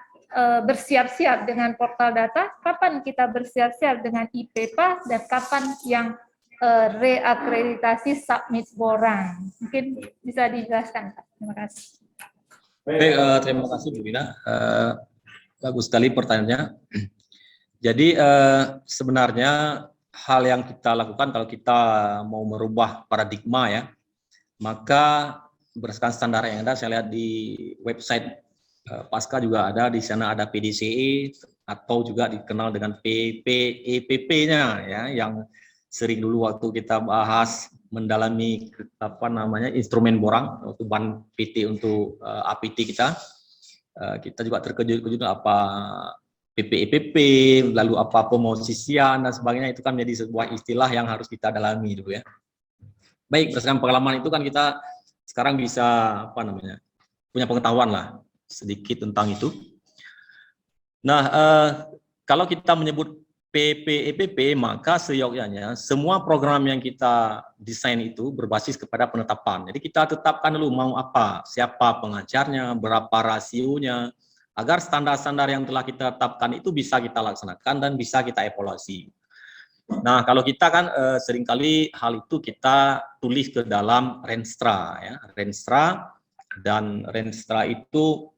bersiap-siap dengan portal data, kapan kita bersiap-siap dengan IPPA, dan kapan yang reakreditasi submit borang. Mungkin bisa dijelaskan, Pak. Terima kasih. Baik, terima kasih Bu Rina. Bagus sekali pertanyaannya. Jadi sebenarnya hal yang kita lakukan kalau kita mau merubah paradigma ya, maka berdasarkan standar yang ada, saya lihat di website Pasca juga ada, di sana ada PDCE atau juga dikenal dengan PPEPP-nya ya, yang sering dulu waktu kita bahas mendalami instrumen borang waktu BAN PT untuk APT kita juga terkejut-kejut apa PPEPP, lalu apa pemosisian dan sebagainya, itu kan menjadi sebuah istilah yang harus kita dalami dulu ya. Baik, berdasarkan pengalaman itu kan kita sekarang bisa punya pengetahuan lah sedikit tentang itu. Nah, kalau kita menyebut PPEPP, maka seyogyanya semua program yang kita desain itu berbasis kepada penetapan. Jadi kita tetapkan dulu mau apa, siapa pengajarnya, berapa rasionya, agar standar-standar yang telah kita tetapkan itu bisa kita laksanakan dan bisa kita evaluasi. Nah, kalau kita kan seringkali hal itu kita tulis ke dalam Renstra ya, Renstra, dan Renstra itu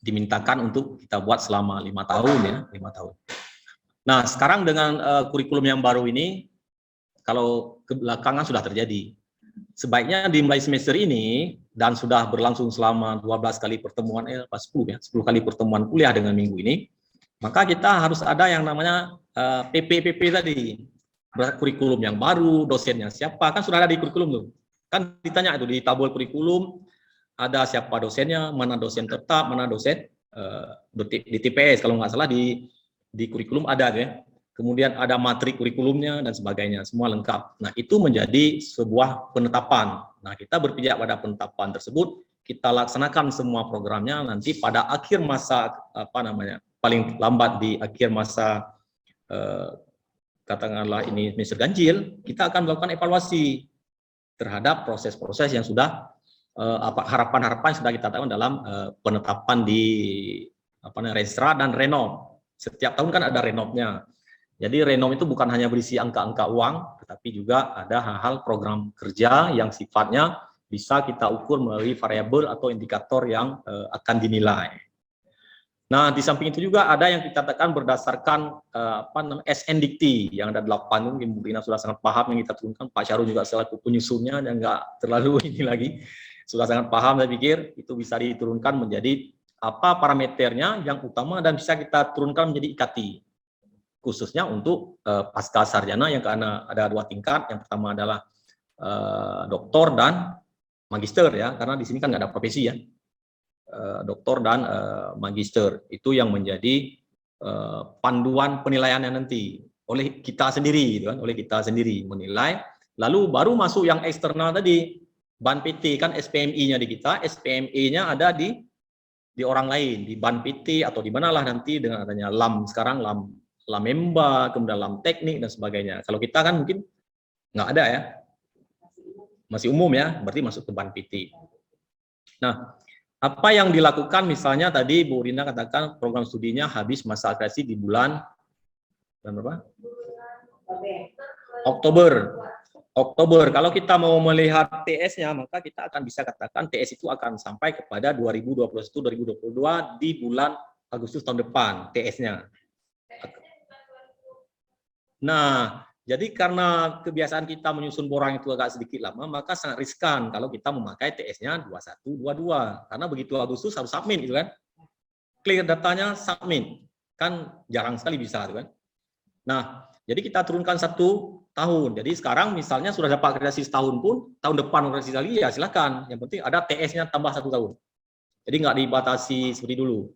dimintakan untuk kita buat selama 5 tahun ya, 5 tahun. Nah, sekarang dengan kurikulum yang baru ini, kalau kebelakangan sudah terjadi, sebaiknya dimulai semester ini dan sudah berlangsung selama 12 kali pertemuan, 10 kali pertemuan kuliah dengan minggu ini, maka kita harus ada yang namanya PPPP tadi, kurikulum yang baru, dosennya siapa, kan sudah ada di kurikulum tuh, kan ditanya itu di tabel kurikulum, ada siapa dosennya, mana dosen tetap, mana dosen di TPS kalau nggak salah di kurikulum ada ya. Kemudian ada materi kurikulumnya dan sebagainya, semua lengkap. Nah, itu menjadi sebuah penetapan. Nah, kita berpijak pada penetapan tersebut, kita laksanakan semua programnya nanti pada akhir masa paling lambat di akhir masa katakanlah ini semester ganjil, kita akan melakukan evaluasi terhadap proses-proses yang sudah harapan-harapan sudah kita lakukan dalam penetapan di Renstra dan Renov Setiap tahun kan ada renovnya. Jadi renov itu bukan hanya berisi angka-angka uang, tetapi juga ada hal-hal program kerja yang sifatnya bisa kita ukur melalui variabel atau indikator yang akan dinilai. Nah, di samping itu juga ada yang kita katakan berdasarkan SNDICT yang ada 8, mungkin Bu Rina sudah sangat paham yang kita turunkan, Pak Syarul juga selaku penyusunnya dan nggak terlalu ini lagi, sudah sangat paham, saya pikir itu bisa diturunkan menjadi apa parameternya yang utama dan bisa kita turunkan menjadi IKT, khususnya untuk pasca sarjana yang karena ada 2 tingkat, yang pertama adalah doktor dan magister ya, karena di sini kan nggak ada profesi ya. Doktor dan magister itu yang menjadi panduan penilaiannya nanti oleh kita sendiri, gitu kan? Oleh kita sendiri menilai, lalu baru masuk yang eksternal tadi, ban PT kan SPMI-nya di kita, SPME-nya ada di orang lain, di ban PT atau di manalah nanti dengan adanya LAM sekarang, Lamemba, kemudian LAM teknik dan sebagainya. Kalau kita kan mungkin nggak ada ya, masih umum ya, berarti masuk ke ban PT. Nah, apa yang dilakukan misalnya tadi Bu Rina katakan program studinya habis masa akreditasi di bulan berapa? Oktober. Kalau kita mau melihat TS-nya, maka kita akan bisa katakan TS itu akan sampai kepada 2021-2022 di bulan Agustus tahun depan TS-nya. Nah, jadi karena kebiasaan kita menyusun borang itu agak sedikit lama, maka sangat riskan kalau kita memakai TS-nya 21-22. Karena begitu Agustus harus submit gitu kan. Clear datanya submit. Kan jarang sekali bisa gitu kan. Nah, jadi kita turunkan 1 tahun. Jadi sekarang misalnya sudah dapat akreditasi setahun pun, tahun depan akreditasi lagi ya silakan. Yang penting ada TS-nya tambah 1 tahun. Jadi nggak dibatasi seperti dulu.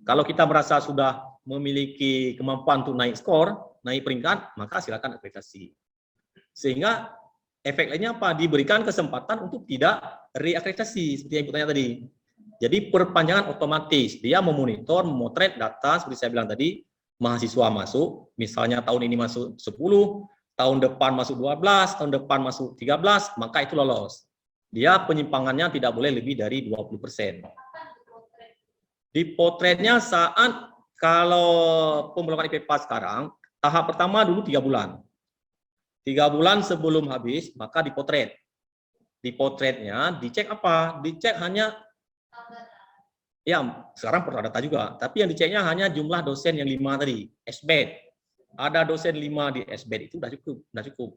Kalau kita merasa sudah memiliki kemampuan untuk naik skor, naik peringkat, maka silakan akreditasi. Sehingga efek lainnya apa? Diberikan kesempatan untuk tidak reakreditasi seperti yang Ibu tanya tadi. Jadi perpanjangan otomatis, dia memonitor, memotret data seperti saya bilang tadi, mahasiswa masuk, misalnya tahun ini masuk 10, tahun depan masuk 12, tahun depan masuk 13, maka itu lolos. Dia penyimpangannya tidak boleh lebih dari 20%. Dipotretnya saat kalau pemblokan IPPA sekarang, tahap pertama dulu 3 bulan. 3 bulan sebelum habis, maka dipotret. Dipotretnya, dicek apa? Dicek hanya, ya sekarang perlu data juga, tapi yang diceknya hanya jumlah dosen yang 5 tadi, SBED. Ada dosen 5 di SBED itu sudah cukup.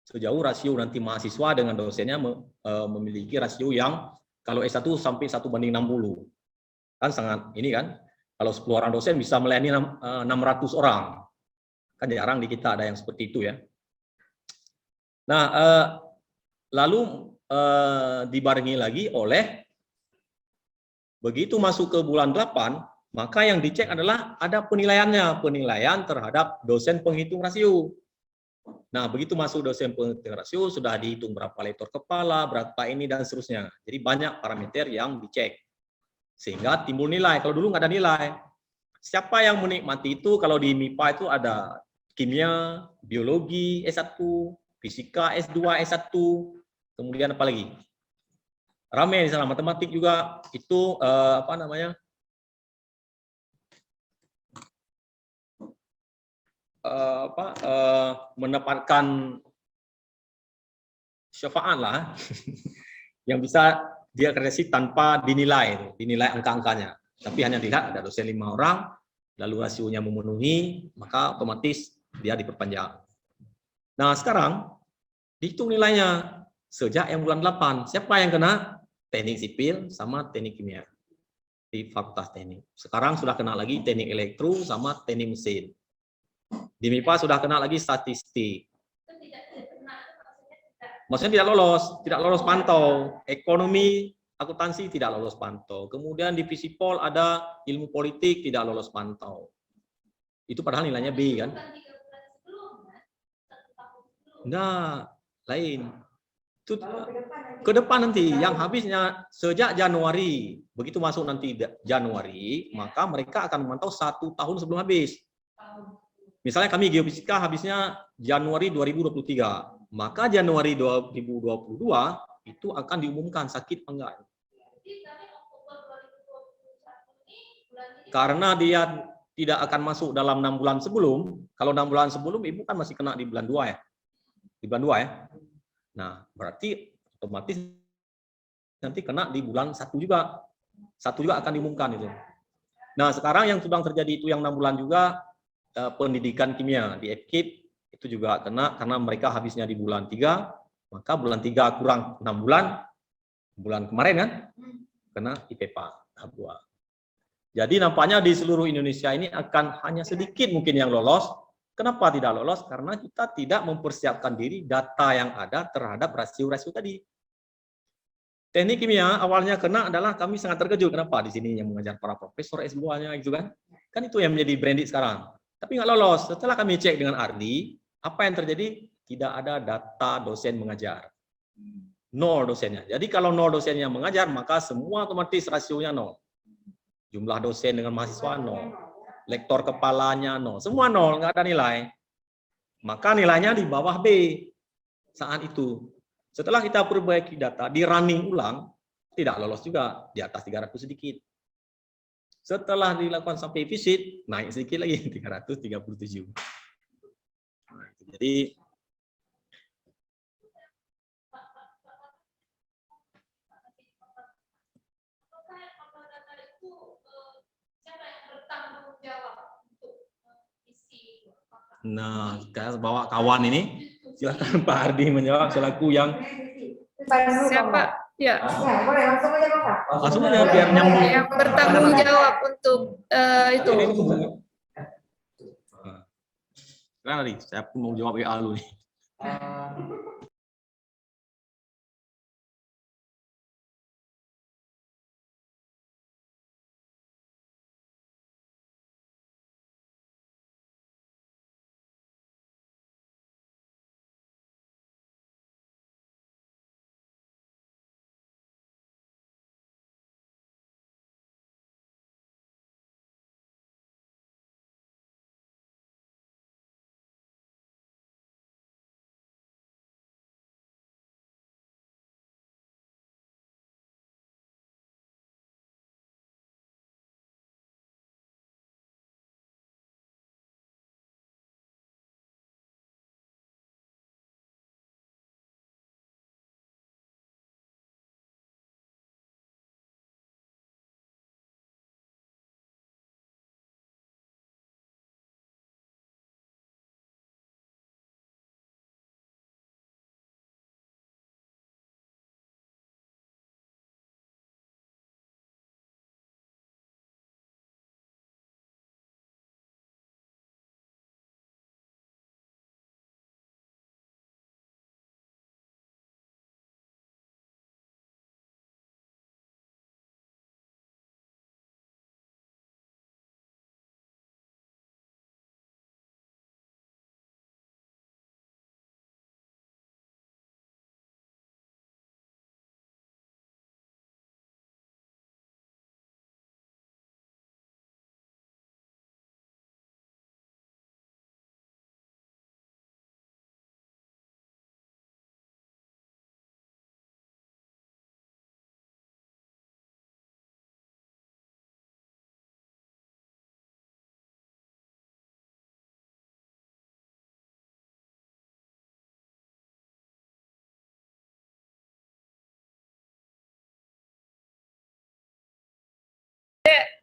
Sejauh rasio nanti mahasiswa dengan dosennya memiliki rasio yang kalau S1 sampai 1:60. Kan sangat, ini kan, kalau 10 orang dosen bisa melayani 600 orang. Kan jarang di kita ada yang seperti itu ya. Nah, lalu dibarengi lagi oleh begitu masuk ke bulan 8, maka yang dicek adalah ada penilaiannya, penilaian terhadap dosen penghitung rasio. Nah, begitu masuk dosen penghitung rasio sudah dihitung berapa lektor kepala, berapa ini dan seterusnya. Jadi banyak parameter yang dicek. Sehingga timbul nilai. Kalau dulu nggak ada nilai. Siapa yang menikmati itu? Kalau di MIPA itu ada kimia, biologi S1, fisika S2, S1, kemudian apa lagi? Ramai di sana, matematik juga itu apa namanya? Mendapatkan syafaat lah yang bisa diakreditasi tanpa dinilai angka-angkanya. Tapi hanya dilihat ada dosen 5 orang, lalu rasionya memenuhi, maka otomatis dia diperpanjang. Nah, sekarang dihitung nilainya sejak yang bulan 8. Siapa yang kena? Teknik sipil sama teknik kimia di Fakultas Teknik. Sekarang sudah kena lagi teknik elektro sama teknik mesin. Di MIPA sudah kena lagi statistik. Maksudnya tidak lolos pantau. Ekonomi, akuntansi tidak lolos pantau. Kemudian di Visipol ada ilmu politik tidak lolos pantau. Itu padahal nilainya B kan? Enggak, lain. Itu ke depan nanti yang habisnya sejak Januari. Begitu masuk nanti Januari, maka mereka akan memantau 1 tahun sebelum habis. Misalnya kami geofisika habisnya Januari 2023, maka Januari 2022 itu akan diumumkan sakit enggak. Karena dia tidak akan masuk dalam 6 bulan sebelum. Kalau 6 bulan sebelum ibu kan masih kena di bulan 2 ya. Di bulan 2 ya. Nah, berarti otomatis nanti kena di bulan 1 juga. 1 juga akan diumumkan itu. Nah, sekarang yang sedang terjadi itu yang 6 bulan juga pendidikan kimia di FKIP itu juga kena karena mereka habisnya di bulan 3, maka bulan 3 kurang 6 bulan, bulan kemarin kan, kena IPEPA tahap 2. Jadi nampaknya di seluruh Indonesia ini akan hanya sedikit mungkin yang lolos. Kenapa tidak lolos? Karena kita tidak mempersiapkan diri data yang ada terhadap rasio-rasio tadi. Teknik kimia awalnya kena adalah kami sangat terkejut. Kenapa di sini yang mengajar para profesor S2-nya gitu kan? Kan itu yang menjadi branded sekarang. Tapi nggak lolos. Setelah kami cek dengan Ardi, apa yang terjadi? Tidak ada data dosen mengajar. 0 dosennya. Jadi kalau 0 dosen yang mengajar, maka semua otomatis rasionya 0. Jumlah dosen dengan mahasiswa 0. Lektor kepalanya 0. Semua 0, nggak ada nilai. Maka nilainya di bawah B saat itu. Setelah kita perbaiki data, di running ulang, tidak lolos juga, di atas 300 sedikit. Setelah dilakukan sampai visit, naik sedikit lagi, 337. Nah, jadi, nah, kita bawa kawan ini, silakan Pak Ardi menjawab selaku yang Siapa? Ya. Boleh langsung aja Pak. langsung aja biar nyambung. Yang bertanggung jawab untuk itu. Nah, Ardi, saya pun mau jawab WA dulu nih.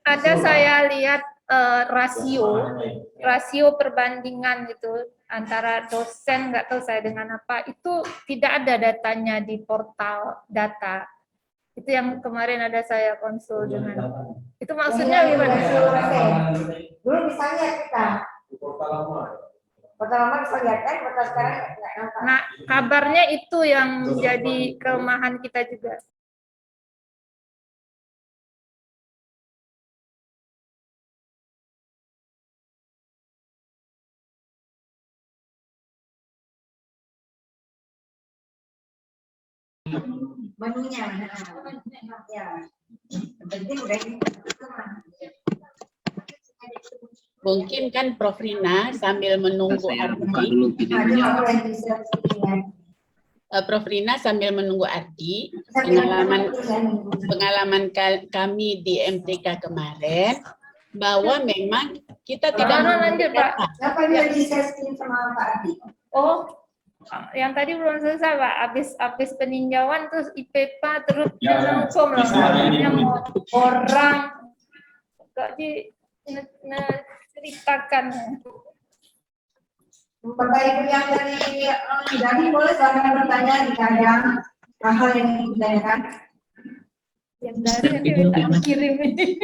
Ada saya lihat rasio perbandingan gitu antara dosen, nggak tahu saya dengan apa, itu tidak ada datanya di portal data. Itu yang kemarin ada saya konsul dengan. Itu maksudnya gimana? Dulu bisa lihat kita. Portal lama bisa lihat kan, portal sekarang nggak nampak. Nah, kabarnya itu yang menjadi kelemahan kita juga. Menunya. Ya. Penting udah ini. Mungkin kan Prof Rina sambil menunggu Ardi. Prof Rina sambil menunggu Ardi, pengalaman kami di MTK kemarin bahwa memang Kita tidak lanjut, Pak. Siapa yang lagi share screen sama Pak Ardi? Oh, yang tadi belum selesai, Pak. Habis peninjauan terus IPPA terus hukum lah, Pak. Yang orang kok ceritakan. Bapak Ibu yang dari boleh silakan bertanya jika ada hal yang ingin ditanyakan. Yang dari yang kita kirim ini.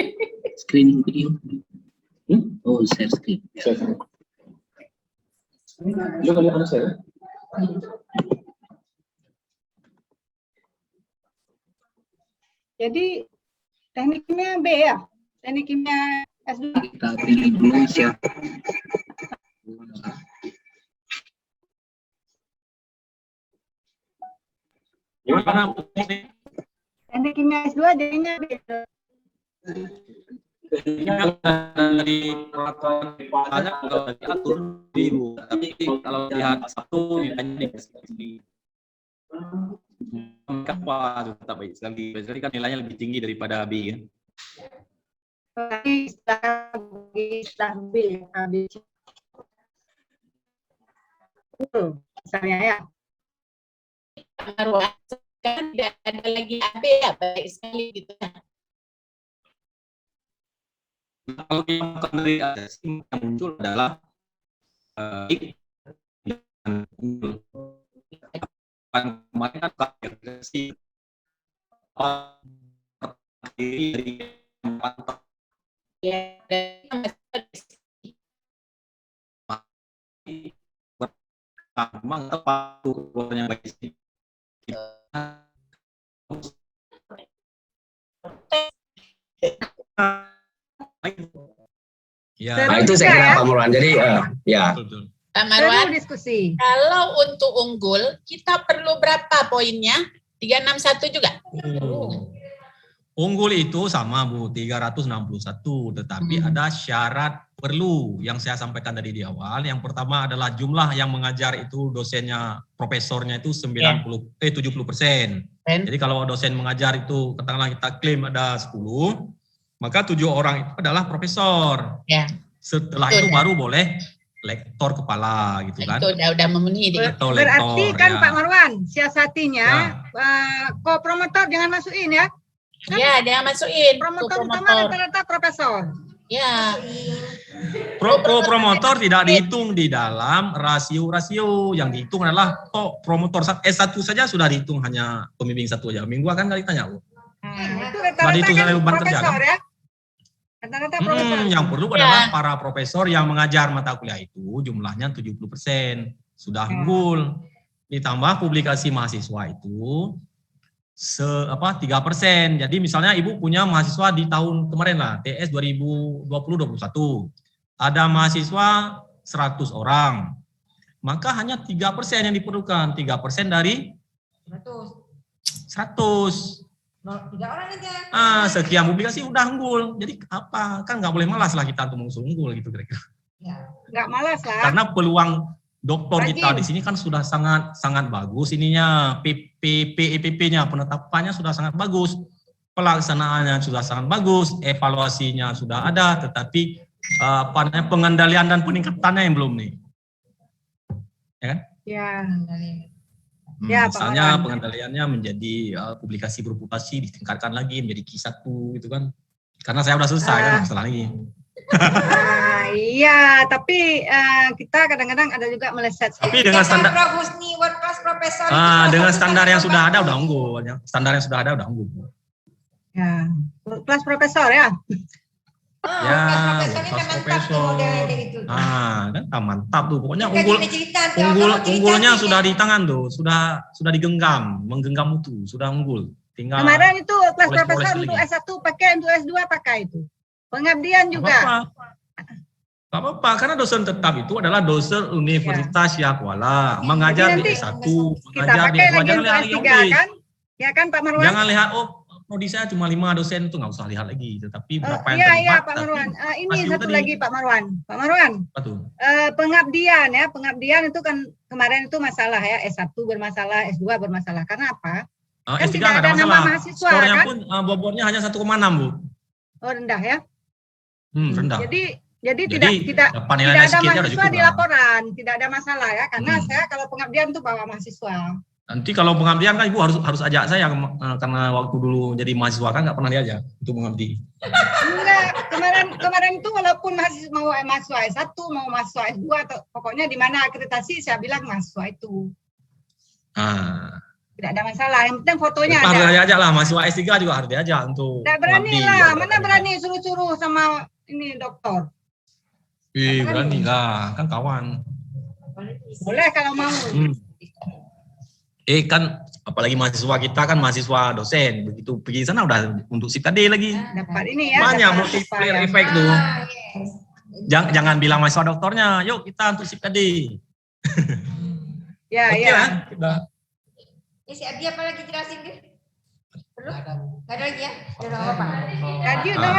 Screening video. Oh, share screen. Jadi teknik kimia B ya? Teknik kimia S2. Kita pilih dulu siapa. Gimana? Teknik kimia S2 jadinya B. Dari peraturan banyak kalau diatur biru, tapi kalau lihat satu nilainya di apa tetap baik sekali. Jadi kan nilainya lebih tinggi daripada B kan. Tapi setelah B misalnya ya. Marwan, sekarang tidak ada lagi AB ya, baik sekali gitu. Kalau yang dari atas yang muncul adalah kemarin kan kalkulasi dari memang apa turunnya bagi ya. Nah, itu saya kira Pak Marwan. Jadi ya. Pak Marwan, Diskusi. kalau untuk unggul kita perlu berapa poinnya? 361 juga? Unggul itu sama Bu, 361, tetapi ada syarat perlu yang saya sampaikan tadi di awal. Yang pertama adalah jumlah yang mengajar itu dosennya, profesornya itu 70%. Jadi kalau dosen mengajar itu katakanlah kita klaim ada 10, maka 7 orang itu adalah profesor. Ya. Setelah itu baru boleh lektor kepala gitu kan. Itu udah memenuhi. Atau Berarti lektor, kan ya. Pak Marwan, siasatinya ko-promotor jangan masukin ya. Ya, dia masukin. Promotor utama rata-rata profesor. Ya. Promotor tidak dihitung di dalam rasio-rasio. Yang dihitung adalah promotor S1 saja sudah dihitung hanya pembimbing satu aja. Minggu akan kali tanya Bu. Itu rata-rata kan profesor ya. Rata-rata profesor. Yang perlu adalah para profesor yang mengajar mata kuliah itu jumlahnya 70%. Sudah unggul. Ditambah publikasi mahasiswa itu 3%. Jadi misalnya Ibu punya mahasiswa di tahun kemarin lah, TS 2020-21. Ada mahasiswa 100 orang. Maka hanya 3% yang diperlukan. 3% dari 100. 3 orang aja. Sekian publikasi udah unggul. Jadi apa? Kan nggak boleh malas lah kita untuk mengusung unggul gitu kira-kira. Nggak malas lah. Karena peluang doktor kita di sini kan sudah sangat bagus ininya, PPP-nya penetapannya sudah sangat bagus, pelaksanaannya sudah sangat bagus, evaluasinya sudah ada, tetapi pengendalian dan peningkatannya yang belum nih, ya kan? Ya. Misalnya pengendaliannya menjadi publikasi berputasi ditingkatkan lagi menjadi Q1 gitu kan, karena saya sudah selesai kan masalah ini. Iya, tapi kita kadang-kadang ada juga meleset. Tapi dengan standar Prof. Husni, world class profesor. dengan standar yang sudah ada udah unggul. Standar yang sudah ada udah unggul. Ya, kelas profesor ya. Ya, profesor. Kan mantap tuh. Pokoknya unggulnya sudah di tangan tuh, sudah digenggam, menggenggam mutu, sudah unggul. Tinggal kemarin itu kelas profesor untuk S1 pakai, untuk S2 pakai itu. Pengabdian juga. Gak apa-apa, karena dosen tetap itu adalah dosen Universitas Syakwala, mengajar di S1, mengajar di S2, jangan lihat S3 kan? Ya kan Pak Marwan? Jangan lihat, prodi saya cuma 5 dosen, itu nggak usah lihat lagi, tetapi berapa yang terlibat. Iya Pak Marwan, ini satu lagi Pak Marwan. Pak Marwan, pengabdian ya, pengabdian itu kan kemarin itu masalah ya, S1 bermasalah, S2 bermasalah, karena apa? Kan S3 tidak ada nama mahasiswa skornya kan? pun bobotnya hanya 1,6 Bu. Oh rendah ya? Rendah. Jadi Jadi Jadi, tidak dapat tidak nilai ada sekian udah mahasiswa cukup di lah. laporan, tidak ada masalah ya, karena Hmm. saya kalau pengabdian tuh bawa mahasiswa. Nanti kalau pengabdian kan Ibu harus ajak saya karena waktu dulu jadi mahasiswa kan nggak pernah diajak untuk mengabdi. Enggak, kemarin itu walaupun mahasiswa S1 mau mahasiswa S2 atau pokoknya di mana akreditasi saya bilang mahasiswa itu. Ah, Tidak ada masalah, yang penting fotonya harus ada. diajak lah, mahasiswa S3 juga harus diajak untuk Tidak berani mengabdi. lah, mana berani suruh-suruh sama ini dokter. Berani lah, kan kawan. Boleh kalau mau. Kan apalagi mahasiswa kita kan mahasiswa dosen, begitu pergi sana udah untuk SIPKD lagi. Dapat ini ya. Banyak dapat multiplier apa ya. effect tuh. Jangan bilang mahasiswa doktornya, yuk kita untuk SIPKD. Ya, Oke ya. lah, kita. Si Adi apa lagi jelasin deh? Perlu? Gak ada lagi ya? Udah apa? Jadi udah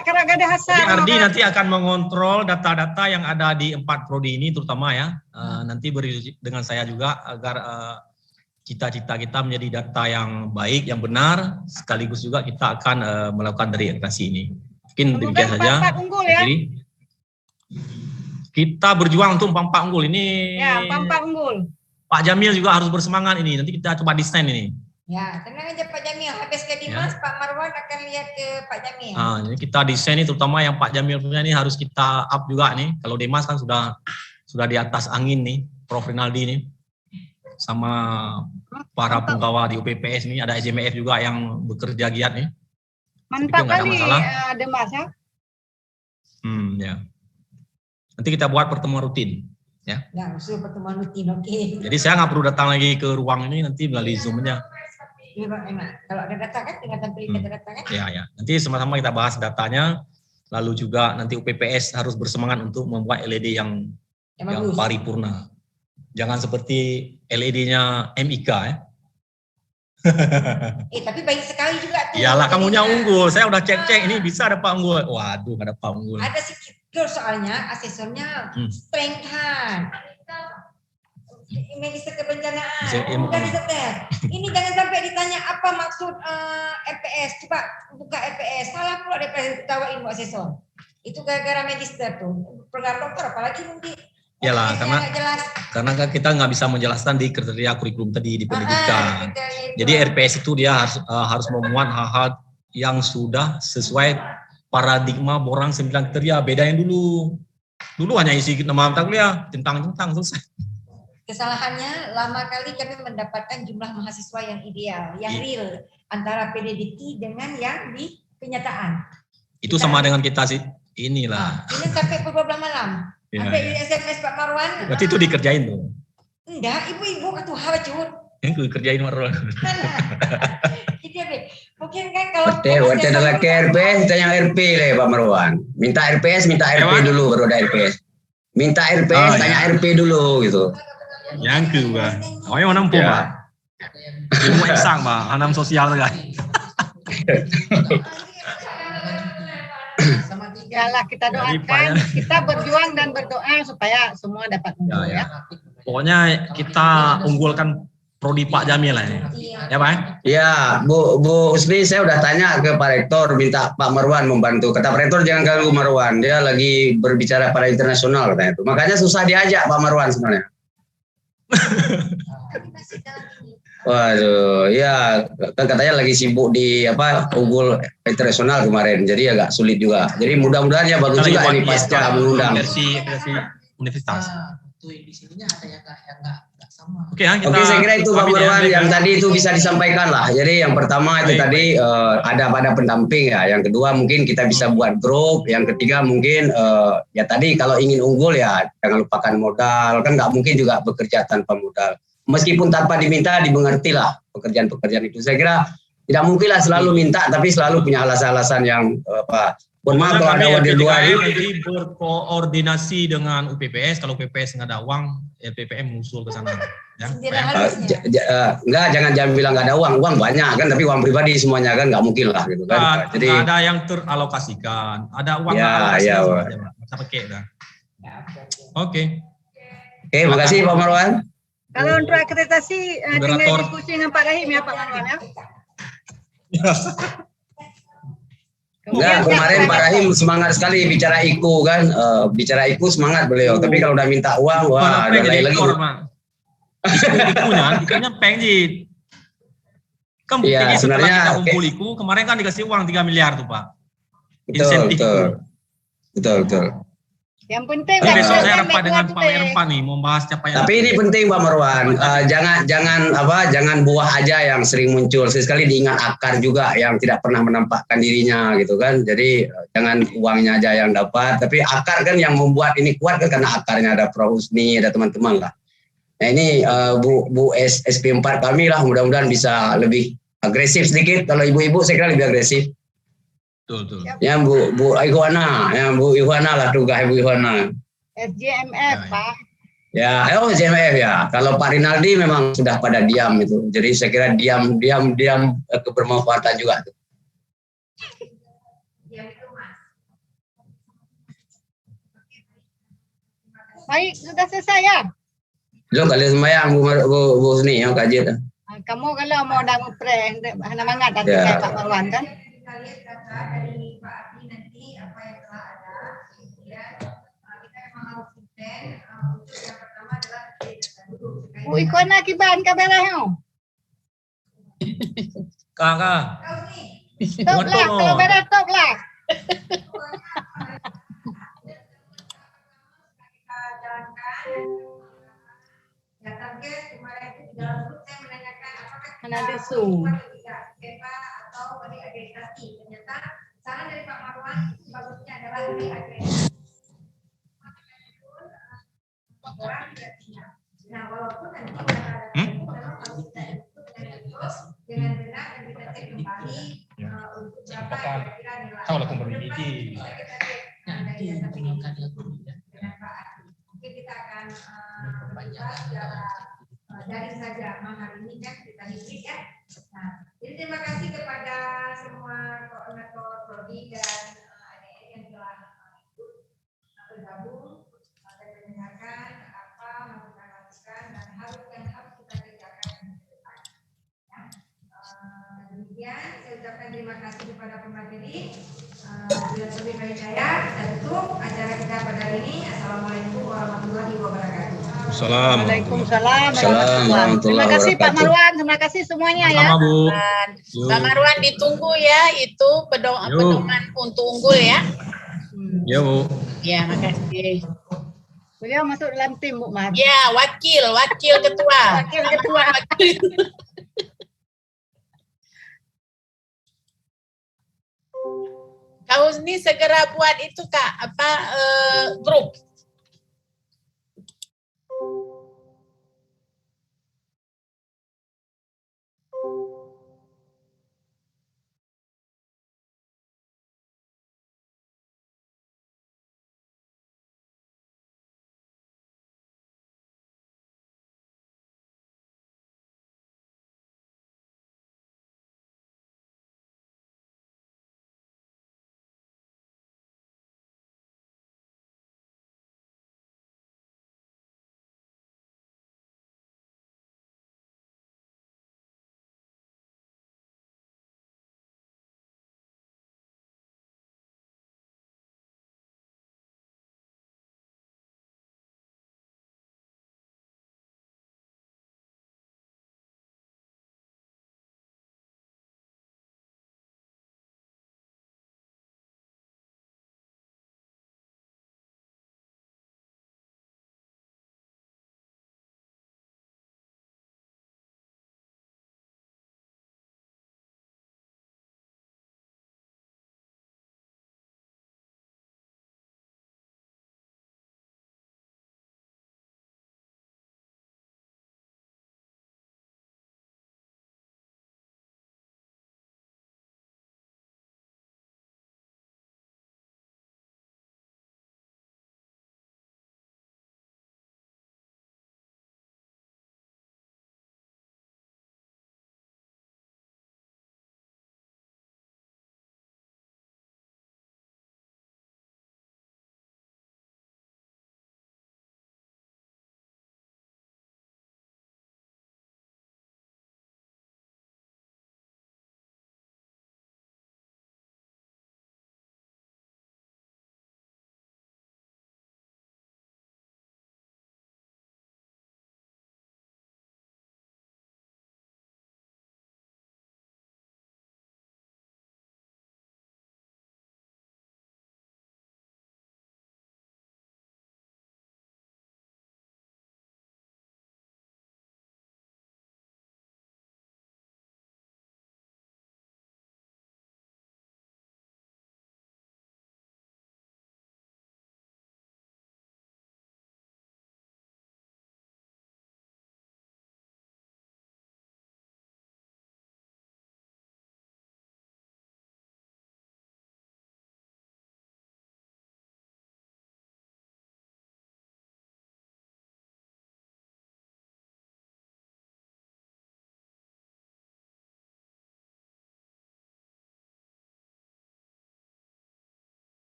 karena gak ada hasil. Jadi Ardi nanti akan mengontrol data-data yang ada di 4 prodi ini terutama ya. Nanti berdiskusi dengan saya juga agar cita-cita kita menjadi data yang baik, yang benar, sekaligus juga kita akan melakukan verifikasi ini. Mungkin demikian saja. Empat unggul ya. Jadi, kita berjuang untuk 4 unggul ini. Ya, 4 unggul. Pak Jamil juga harus bersemangat ini. Nanti kita coba desain ini. Ya, tenang aja Pak Jamil. Habis ke Dimas, Pak Marwan akan lihat ke Pak Jamil. Jadi kita desain ini terutama yang Pak Jamil punya ini harus kita up juga nih. Kalau Dimas kan sudah di atas angin nih, Prof Rinaldi nih. Sama para penggawa di UPPS ini, ada SJMF juga yang bekerja giat nih. Mantap nggak ada kali masalah. ada Mas ya. Ya. Nanti kita buat pertemuan rutin. Ya. Ya, usul pertemuan rutin, oke. Jadi saya nggak perlu datang lagi ke ruang ini, nanti melalui Zoom aja. Iya, Pak, enak. Kalau ada data kan, tinggal tampilin data kan? Ya. Nanti sama-sama kita bahas datanya. Lalu juga nanti UPPS harus bersemangat untuk membuat LED yang bagus. paripurna. Jangan seperti LED-nya MIK ya. Tapi baik sekali juga tuh. Iyalah, kamunya unggul. Saya udah cek-cek ini bisa dapat unggul. Waduh, nggak dapat unggul. Ada sedikit soalnya asesornya strength kan. Minister kebencanaan. Bukan riset. Ini jangan sampai ditanya apa maksud RPS. Coba buka RPS. Salah pula DPS ketawain Bu asesor. Itu gara-gara magister tuh. Program dokter apalagi nanti. Iyalah, karena kita nggak bisa menjelaskan di kriteria kurikulum tadi di pendidikan. Jadi RPS itu dia harus memuat hal-hal yang sudah sesuai paradigma borang 9 kriteria. Beda yang dulu. Dulu hanya isi nama mata kuliah, centang-centang selesai. Kesalahannya lama kali kami mendapatkan jumlah mahasiswa yang ideal, yang real antara PDDT dengan yang di kenyataan. Itu sama dengan kita sih. Inilah. Ini sampai pukul 12 malam. Sampai SMS Pak Marwan. Berarti itu dikerjain tuh. Enggak, ibu-ibu kan tuh hancur. Yang dikerjain Marwan. Mungkin kan kalau Waktu adalah ke RPS, tanya RP lah Pak Marwan. Minta RPS, minta RP dulu baru ada RPS. Minta RPS, tanya RP dulu gitu. Yang kedua, yang mana pun Pak? Ilmu eksak Pak, anam sosial kan. Yalah, kita doakan, kita berjuang dan berdoa supaya semua dapat unggul ya. Pokoknya kita unggulkan prodi Pak Jamil lah ini. Ya Pak? Ya, Bu Usri, saya udah tanya ke Pak Rektor, minta Pak Marwan membantu. Kata Pak Rektor jangan ganggu Marwan, dia lagi berbicara pada internasional katanya itu. Makanya susah diajak Pak Marwan sebenarnya. Waduh, ya kan katanya lagi sibuk di unggul internasional kemarin, jadi agak sulit juga. Jadi mudah-mudahan ya bagus juga ini pasca mengundang. Versi universitas. Di sininya ada yang nggak sama. Oke, saya kira itu Pak Marwan yang tadi itu bisa disampaikan lah. Jadi yang pertama itu tadi ada pada pendamping ya. Yang kedua mungkin kita bisa buat grup. Yang ketiga mungkin ya tadi kalau ingin unggul ya jangan lupakan modal. Kan nggak mungkin juga bekerja tanpa modal. Meskipun tanpa diminta dimengerti lah pekerjaan-pekerjaan itu. Saya kira tidak mungkin lah selalu minta, tapi selalu punya alasan-alasan yang bermaaf kalau ada wadah dua. Jadi berkoordinasi dengan UPPS. Kalau UPPS nggak ada uang, LPPM mengusul ke sana. Enggak, jangan bilang nggak ada uang. Uang banyak kan, tapi uang pribadi semuanya kan nggak mungkin lah gitu kan. Jadi ada yang teralokasikan, ada uang bisa pakai dah. Oke, makasih Pak Marwan. Kalau untuk akreditasi tinggal diskusi dengan Pak Rahim ya Pak Marwan ya. Enggak, kemarin Pak Rahim semangat sekali bicara IKU kan, bicara IKU semangat beliau. Tapi kalau udah minta uang, wah ada lain lagi. Ikunya pengen. Kan Iya, setelah sebenarnya kita kumpul IKU, kemarin kan dikasih uang 3 miliar tuh Pak. Betul. Yang penting Tapi besok saya rapat dengan Pak Irfan nih, mau bahas capaian. Tapi ini penting Pak Marwan, jangan buah aja yang sering muncul. Sekali diingat akar juga yang tidak pernah menampakkan dirinya gitu kan. Jadi jangan uangnya aja yang dapat, tapi akar kan yang membuat ini kuat kan karena akarnya ada Prof Husni, ada teman-teman lah. Nah ini Bu SP4 kami lah, mudah-mudahan bisa lebih agresif sedikit. Kalau ibu-ibu saya kira lebih agresif. Betul. Yang Bu Ikhwana lah tugas Bu Ikhwana. SJMF Pak. Ya, SJMF ya. Kalau Pak Rinaldi memang sudah pada diam itu. Jadi saya kira diam kebermanfaatan juga. Baik, sudah selesai ya? Belum kali sembahyang Bu Husni yang kaji. Kamu kalau mau dah ngepre, hana mangat nanti Ya. kayak Pak Marwan kan? Kita lihat data dari Pak Abdi nanti apa yang telah ada, kemudian kita memang harus konten untuk yang pertama adalah data dulu. Bu Ikhwana kiban kabarah yo. Kakak. Stop lah, kalau beda stop lah. Kita jalankan. Ya target kemarin itu di dalam grup saya menanyakan apakah Mana ada Zoom. PEPA atau reagregasi. Ternyata saran dari Pak Marwan itu bagusnya adalah reagregasi. Orang tidak siap. Nah, walaupun nanti memang harus kita ikut terus dengan benar dan kita cek kembali untuk berapa kira-kira nilai. Mungkin kita akan membahas secara daring saja, memang hari ini kan kita hibrid ya. Nah, jadi terima kasih kepada semua koordinator prodi dan adik-adik yang telah ikut bergabung dan mendengarkan apa yang kita lakukan dan yang harus kita kerjakan ke depan. Ya. Demikian saya ucapkan terima kasih kepada pemateri. Bila lebih baik saya dan tutup acara kita pada hari ini. Assalamualaikum warahmatullahi wabarakatuh. Waalaikumsalam. Warahmatullahi Terima kasih Pak wabarakatuh. Marwan, terima kasih semuanya ya. Sama Bu. Pak Marwan ditunggu ya itu pedoman untuk unggul ya. Ya Bu. Ya, makasih. Beliau masuk dalam tim Bu Mar. Ya, wakil ketua. Wakil ketua. Kak Husni segera buat itu Kak, grup